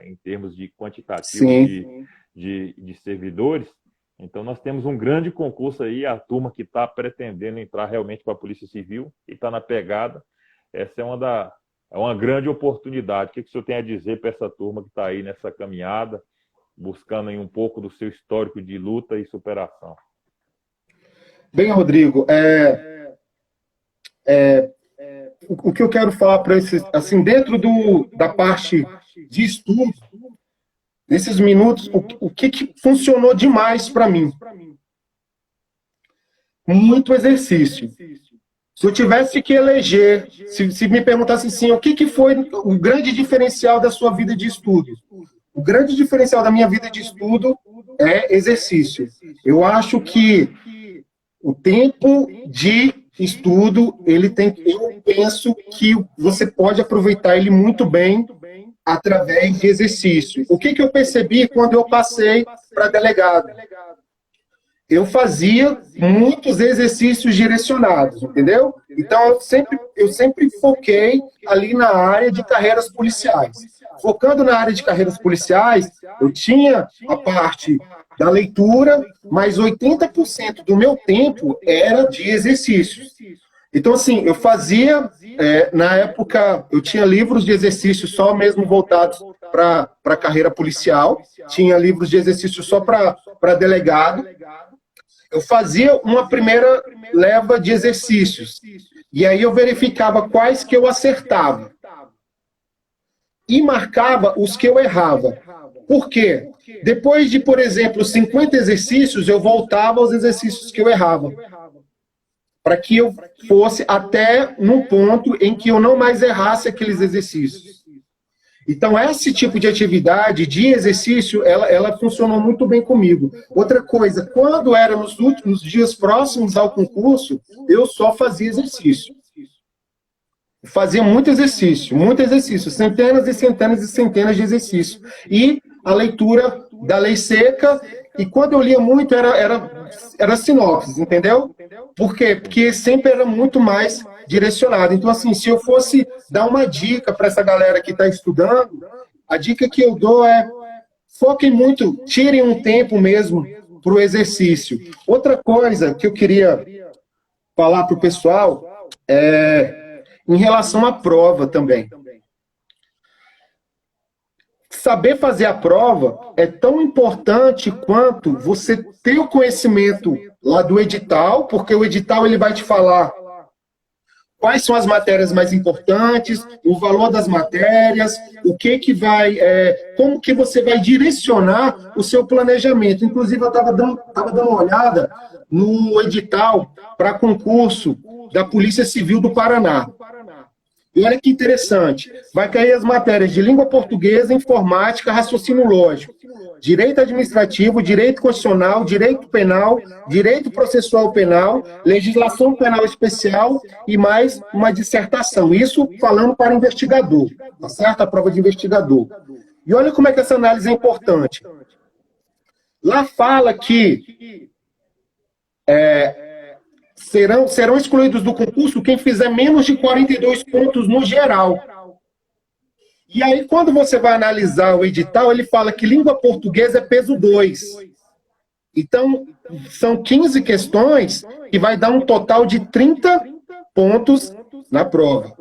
em termos de quantitativo de servidores. Então, nós temos um grande concurso aí, a turma que está pretendendo entrar realmente para a Polícia Civil e está na pegada. Essa é uma grande oportunidade. O que o senhor tem a dizer para essa turma que está aí nessa caminhada, buscando aí um pouco do seu histórico de luta e superação?
Bem, Rodrigo, o que eu quero falar para esses, assim, dentro da parte de estudo, nesses minutos, o que funcionou demais para mim? Muito exercício. Se eu tivesse que eleger, se me perguntasse assim, o que foi o grande diferencial da sua vida de estudo? O grande diferencial da minha vida de estudo é exercício. Eu acho que o tempo de estudo, eu penso que você pode aproveitar ele muito bem através de exercício. O que eu percebi quando eu passei para delegado? Eu fazia muitos exercícios direcionados, entendeu? Então, eu sempre foquei ali na área de carreiras policiais. Focando na área de carreiras policiais, eu tinha a parte da leitura, mas 80% do meu tempo era de exercícios. Então, assim, eu fazia, na época, eu tinha livros de exercício só mesmo voltados para a carreira policial, tinha livros de exercício só para delegado. Eu fazia uma primeira leva de exercícios, e aí eu verificava quais que eu acertava, e marcava os que eu errava. Por quê? Depois de, por exemplo, 50 exercícios, eu voltava aos exercícios que eu errava, para que eu fosse até num ponto em que eu não mais errasse aqueles exercícios. Então, esse tipo de atividade, de exercício, ela funcionou muito bem comigo. Outra coisa, quando era nos últimos dias próximos ao concurso, eu só fazia exercício. Fazia muito exercício, centenas e centenas e centenas de exercícios. E a leitura da lei seca, e quando eu lia muito, era sinopses, entendeu? Por quê? Porque sempre era muito mais direcionado. Então, assim, se eu fosse dar uma dica para essa galera que está estudando, a dica que eu dou é foquem muito, tirem um tempo mesmo para o exercício. Outra coisa que eu queria falar para o pessoal é em relação à prova também. Saber fazer a prova é tão importante quanto você ter o conhecimento lá do edital, porque o edital ele vai te falar quais são as matérias mais importantes, o valor das matérias, o que vai, como que você vai direcionar o seu planejamento. Inclusive, eu estava dando uma olhada no edital para concurso da Polícia Civil do Paraná. E olha que interessante, vai cair as matérias de língua portuguesa, informática, raciocínio lógico, direito administrativo, direito constitucional, direito penal, direito processual penal, legislação penal especial e mais uma dissertação. Isso falando para investigador, tá certo? A prova de investigador. E olha como é que essa análise é importante. Lá fala que serão excluídos do concurso quem fizer menos de 42 pontos no geral. E aí, quando você vai analisar o edital, ele fala que língua portuguesa é peso 2. Então, são 15 questões que vai dar um total de 30 pontos na prova.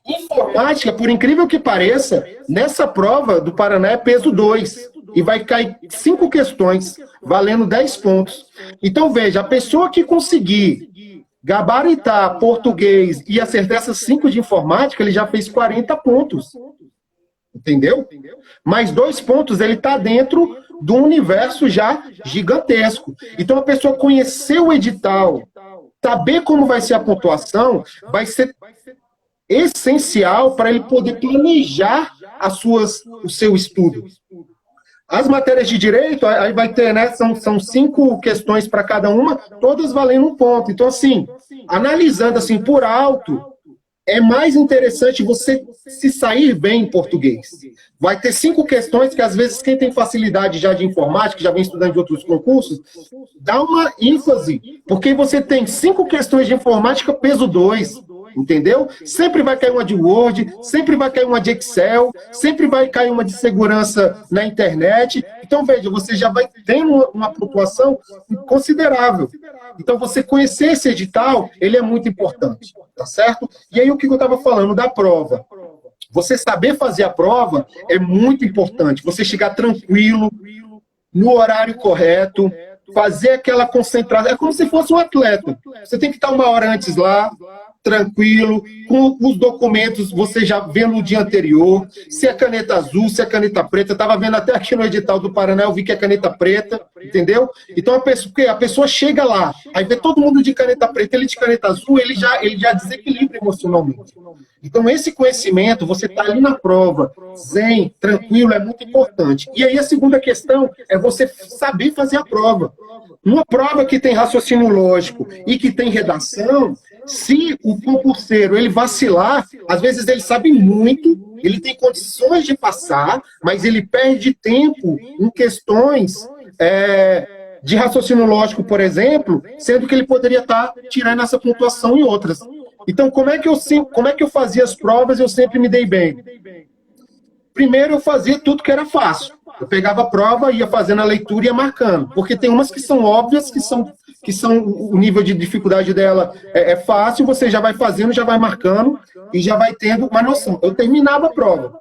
Informática, por incrível que pareça, nessa prova do Paraná é peso 2. E vai cair 5 questões, valendo 10 pontos. Então, veja, a pessoa que conseguir gabaritar português e acertar essas 5 de informática, ele já fez 40 pontos. Entendeu? Mais 2 pontos, ele está dentro do universo já gigantesco. Então, a pessoa conhecer o edital, saber como vai ser a pontuação, vai ser essencial para ele poder planejar o seu estudo. As matérias de direito, aí vai ter, né, são 5 questões para cada uma, todas valendo 1 ponto. Então, assim, analisando assim por alto, é mais interessante você se sair bem em português. Vai ter 5 questões que, às vezes, quem tem facilidade já de informática, já vem estudando de outros concursos, dá uma ênfase, porque você tem 5 questões de informática peso 2. Entendeu? Sempre vai cair uma de Word, sempre vai cair uma de Excel, sempre vai cair uma de segurança na internet. Então, veja, você já vai ter uma pontuação considerável. Então, você conhecer esse edital, ele é muito importante, tá certo? E aí, o que eu estava falando da prova? Você saber fazer a prova é muito importante. Você chegar tranquilo, no horário correto, fazer aquela concentração. É como se fosse um atleta. Você tem que estar 1 hora antes lá, tranquilo, com os documentos você já vê no dia anterior, se é caneta azul, se é caneta preta. Eu estava vendo até aqui no edital do Paraná, eu vi que é caneta preta, entendeu? Então porque a pessoa chega lá, aí vê todo mundo de caneta preta, ele de caneta azul, ele já desequilibra emocionalmente. Então esse conhecimento, você está ali na prova, zen, tranquilo, é muito importante. E aí a segunda questão é você saber fazer a prova. Uma prova que tem raciocínio lógico e que tem redação, se o concurseiro ele vacilar, às vezes ele sabe muito, ele tem condições de passar, mas ele perde tempo em questões de raciocínio lógico, por exemplo, sendo que ele poderia estar tirando essa pontuação em outras. Então, como é que eu fazia as provas e eu sempre me dei bem? Primeiro, eu fazia tudo que era fácil. Eu pegava a prova, ia fazendo a leitura e ia marcando. Porque tem umas que são óbvias, que são o nível de dificuldade dela é fácil, você já vai fazendo, já vai marcando e já vai tendo uma noção. Eu terminava a prova.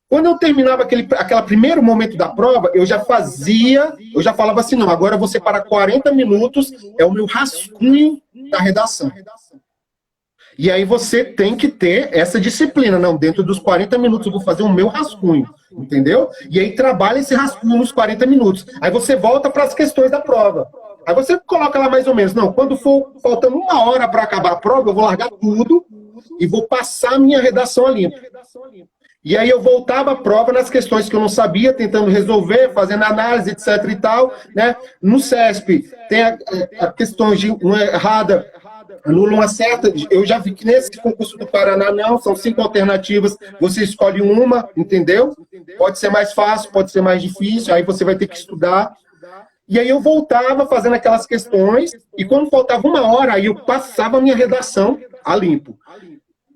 Quando eu terminava aquele primeiro momento da prova, eu já falava assim, não, agora eu vou separar 40 minutos, é o meu rascunho da redação. E aí você tem que ter essa disciplina. Não, dentro dos 40 minutos eu vou fazer o meu rascunho, entendeu? E aí trabalha esse rascunho nos 40 minutos. Aí você volta para as questões da prova. Aí você coloca lá mais ou menos, não, quando for faltando 1 hora para acabar a prova, eu vou largar tudo e vou passar a minha redação a limpo. E aí eu voltava à prova nas questões que eu não sabia, tentando resolver, fazendo análise, etc e tal, né? No CESP tem a questão de uma errada, anula uma certa. Eu já vi que nesse concurso do Paraná não, são 5 alternativas, você escolhe uma, entendeu? Pode ser mais fácil, pode ser mais difícil, aí você vai ter que estudar. E aí eu voltava fazendo aquelas questões, e quando faltava 1 hora, aí eu passava a minha redação a limpo.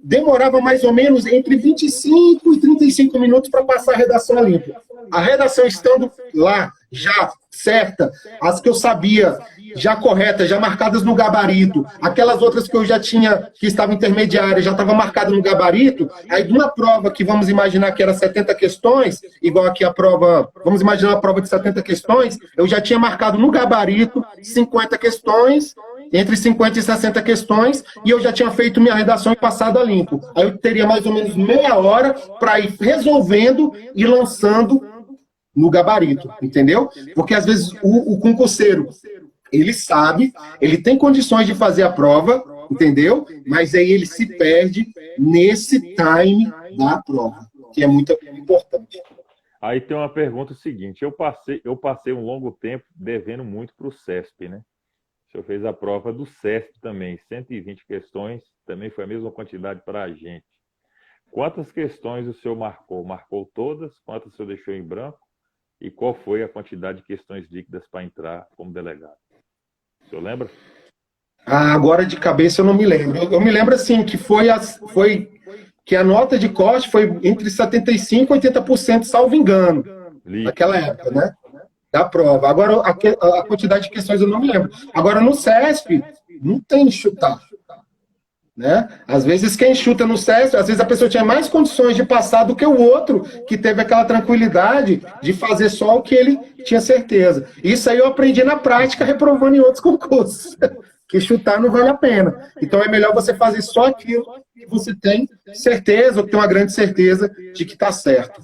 Demorava mais ou menos entre 25 e 35 minutos para passar a redação a limpo. A redação estando lá, já certa, as que eu sabia, já corretas, já marcadas no gabarito, aquelas outras que eu já tinha, que estavam intermediárias, já estavam marcadas no gabarito, aí de uma prova que vamos imaginar que era 70 questões, igual aqui a prova, vamos imaginar uma prova de 70 questões, eu já tinha marcado no gabarito 50 questões, entre 50 e 60 questões, e eu já tinha feito minha redação e passado a limpo. Aí eu teria mais ou menos meia hora para ir resolvendo e lançando no gabarito, entendeu? Porque às vezes o concurseiro, ele sabe, ele tem condições de fazer a prova, entendeu? Mas aí ele se perde nesse time da prova, que é muito importante.
Aí tem uma pergunta seguinte, eu passei um longo tempo devendo muito para o CESP, né? O senhor fez a prova do CESP também, 120 questões, também foi a mesma quantidade para a gente. Quantas questões o senhor marcou? Marcou todas? Quantas o senhor deixou em branco? E qual foi a quantidade de questões líquidas para entrar como delegado? O senhor lembra?
Agora de cabeça eu não me lembro. Eu me lembro assim, que que a nota de corte foi entre 75% e 80%, salvo engano, naquela época, né? Da prova. Agora, a quantidade de questões eu não me lembro. Agora, no CESP, não tem chutar. Né? Às vezes, quem chuta no CESP, às vezes a pessoa tinha mais condições de passar do que o outro, que teve aquela tranquilidade de fazer só o que ele tinha certeza. Isso aí eu aprendi na prática, reprovando em outros concursos. Que chutar não vale a pena. Então, é melhor você fazer só aquilo que você tem certeza, ou que tem uma grande certeza de que está certo.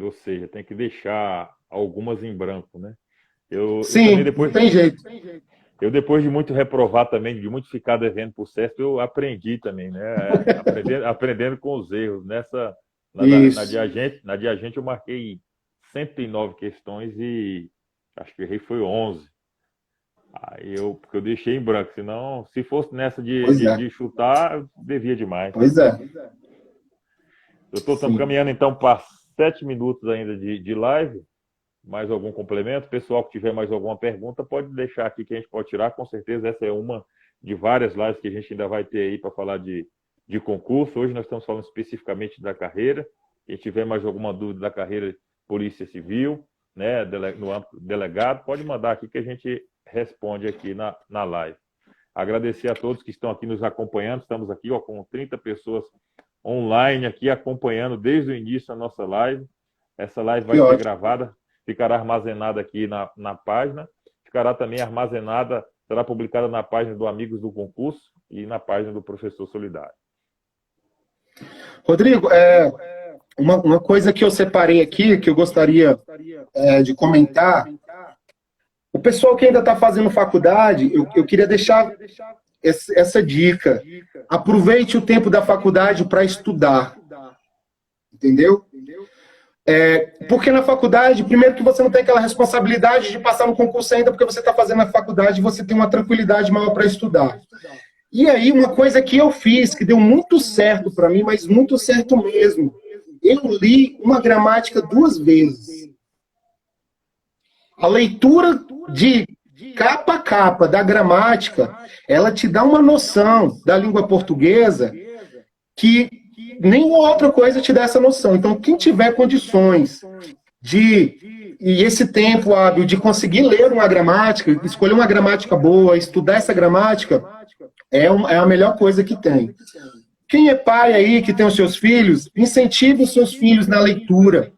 Ou seja, tem que deixar algumas em branco, né?
Sim, não tem jeito.
Eu, depois de muito reprovar também, de muito ficar devendo por CESP, eu aprendi também, né? Aprendendo com os erros. Na de agente eu marquei 109 questões e acho que errei foi 11. Porque eu deixei em branco, senão, se fosse nessa de chutar, eu devia demais.
Pois é.
Doutor, estamos caminhando então para 7 minutos ainda de live. Mais algum complemento? Pessoal que tiver mais alguma pergunta, pode deixar aqui que a gente pode tirar. Com certeza essa é uma de várias lives que a gente ainda vai ter aí para falar de concurso. Hoje nós estamos falando especificamente da carreira. Quem tiver mais alguma dúvida da carreira Polícia Civil, né, no âmbito delegado, pode mandar aqui que a gente responde aqui na live. Agradecer a todos que estão aqui nos acompanhando. Estamos aqui com 30 pessoas online aqui acompanhando desde o início a nossa live. Essa live vai ser gravada, ficará armazenada aqui na página, ficará também armazenada, será publicada na página do Amigos do Concurso e na página do Professor Solidário.
Rodrigo, uma coisa que eu separei aqui, que eu gostaria de comentar, pessoal que ainda está fazendo faculdade, eu queria deixar essa dica. Aproveite o tempo da faculdade para estudar, entendeu? Porque na faculdade, primeiro que você não tem aquela responsabilidade de passar no concurso ainda, porque você está fazendo a faculdade e você tem uma tranquilidade maior para estudar. E aí, uma coisa que eu fiz, que deu muito certo para mim, mas muito certo mesmo, eu li uma gramática 2 vezes. A leitura de capa a capa da gramática, ela te dá uma noção da língua portuguesa que nenhuma outra coisa te dá essa noção. Então, quem tiver condições e esse tempo hábil de conseguir ler uma gramática, escolher uma gramática boa, estudar essa gramática, é a melhor coisa que tem. Quem é pai aí, que tem os seus filhos, incentive os seus filhos na leitura,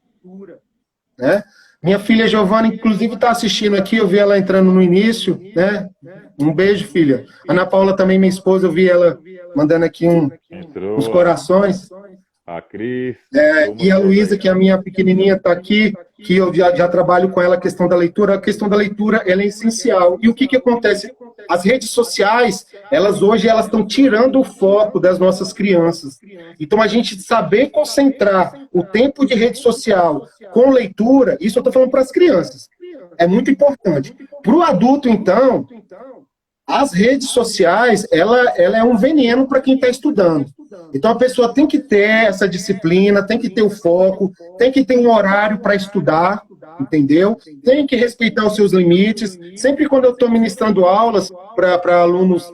né? Minha filha Giovana, inclusive, está assistindo aqui, eu vi ela entrando no início, né? Um beijo, filha. Ana Paula também, minha esposa, eu vi ela mandando aqui uns corações.
A Cris.
E a Luísa, que é a minha pequenininha, está aqui, que eu já trabalho com ela a questão da leitura. A questão da leitura, ela é essencial. E o que acontece? As redes sociais, hoje estão tirando o foco das nossas crianças. Então, a gente saber concentrar o tempo de rede social com leitura, isso eu estou falando para as crianças, é muito importante. Para o adulto, então, as redes sociais, ela é um veneno para quem está estudando. Então, a pessoa tem que ter essa disciplina, tem que ter o foco, tem que ter um horário para estudar, entendeu? Tem que respeitar os seus limites. Sempre quando eu estou ministrando aulas para alunos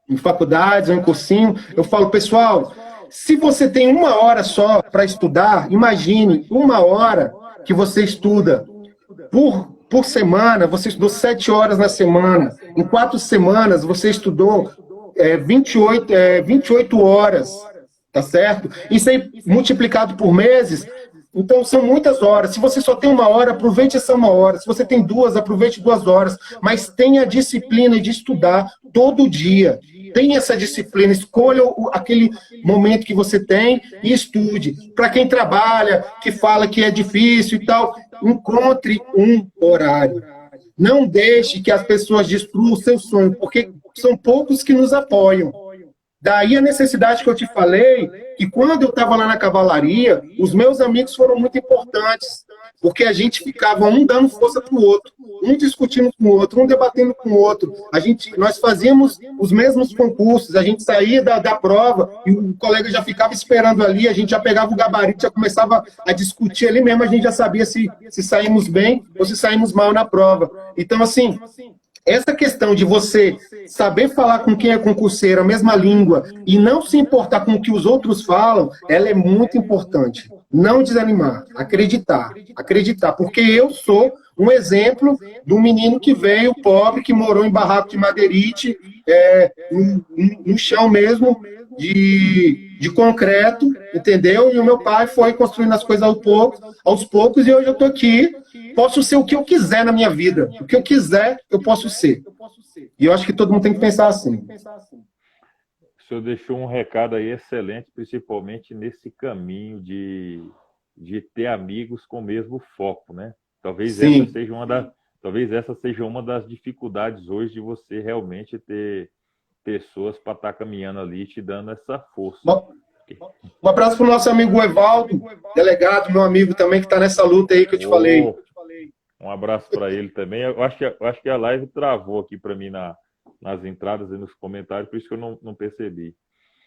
em faculdades ou em cursinho, eu falo, pessoal, se você tem 1 hora só para estudar, imagine 1 hora que você estuda por semana, você estudou 7 horas na semana. Em 4 semanas, você estudou 28 horas, tá certo? Isso aí multiplicado por meses, então são muitas horas. Se você só tem 1 hora, aproveite essa 1 hora. Se você tem 2, aproveite 2 horas. Mas tenha a disciplina de estudar todo dia. Tenha essa disciplina, escolha aquele momento que você tem e estude. Para quem trabalha, que fala que é difícil e tal, encontre um horário. Não deixe que as pessoas destruam o seu sonho, porque são poucos que nos apoiam. Daí a necessidade que eu te falei, que quando eu estava lá na cavalaria, os meus amigos foram muito importantes, porque a gente ficava um dando força para o outro, um discutindo com o outro, um debatendo com o outro. Nós fazíamos os mesmos concursos, a gente saía da prova e o colega já ficava esperando ali, a gente já pegava o gabarito, já começava a discutir ali mesmo, a gente já sabia se saímos bem ou se saímos mal na prova. Então, assim, essa questão de você saber falar com quem é concurseiro, a mesma língua, e não se importar com o que os outros falam, ela é muito importante. Não desanimar, acreditar, porque eu sou um exemplo de um menino que veio pobre, que morou em barraco de madeirite, no chão mesmo, de concreto, entendeu? E o meu pai foi construindo as coisas aos poucos, e hoje eu estou aqui, posso ser o que eu quiser na minha vida. O que eu quiser, eu posso ser. E eu acho que todo mundo tem que pensar assim.
O senhor deixou um recado aí excelente, principalmente nesse caminho de ter amigos com o mesmo foco, né? Talvez essa seja uma das dificuldades hoje de você realmente ter pessoas para estar caminhando ali te dando essa força.
Um abraço para o nosso amigo Evaldo, delegado, meu amigo também, que está nessa luta aí que eu te falei.
Um abraço para ele também. Eu acho que a live travou aqui para mim nas entradas e nos comentários, por isso que eu não percebi.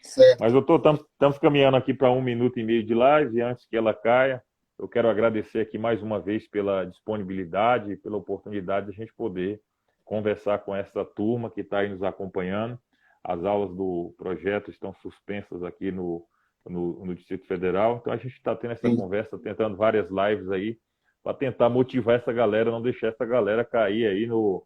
Certo.
Mas, doutor, estamos caminhando aqui para 1 minuto e meio de live, e antes que ela caia, eu quero agradecer aqui mais uma vez pela disponibilidade, pela oportunidade de a gente poder conversar com essa turma que está aí nos acompanhando. As aulas do projeto estão suspensas aqui no Distrito Federal, então a gente está tendo essa conversa, tentando várias lives aí, para tentar motivar essa galera, não deixar essa galera cair aí no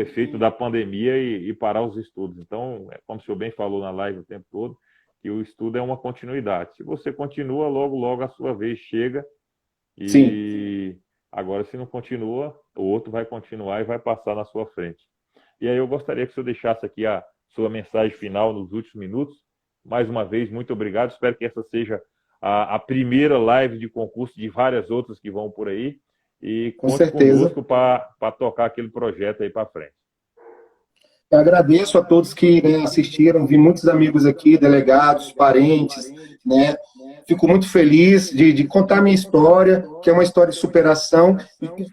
efeito da pandemia e parar os estudos. Então, como o senhor bem falou na live o tempo todo, que o estudo é uma continuidade. Se você continua, logo a sua vez chega. E agora, se não continua, o outro vai continuar e vai passar na sua frente. E aí eu gostaria que o senhor deixasse aqui a sua mensagem final nos últimos minutos. Mais uma vez, muito obrigado. Espero que essa seja a primeira live de concurso de várias outras que vão por aí. e
Com
conte
certeza.
conosco para tocar aquele projeto aí para frente.
Eu agradeço a todos que, né, assistiram, vi muitos amigos aqui, delegados, parentes, né? Fico muito feliz de contar minha história, que é uma história de superação, e,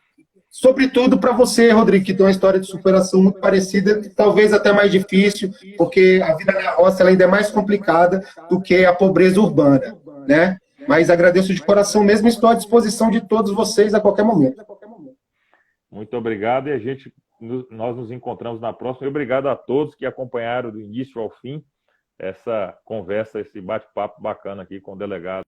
sobretudo para você, Rodrigo, que tem uma história de superação muito parecida, talvez até mais difícil, porque a vida na roça ela ainda é mais complicada do que a pobreza urbana, né? Mas agradeço de coração mesmo e estou à disposição de todos vocês a qualquer momento.
Muito obrigado e nós nos encontramos na próxima. E obrigado a todos que acompanharam do início ao fim essa conversa, esse bate-papo bacana aqui com o delegado.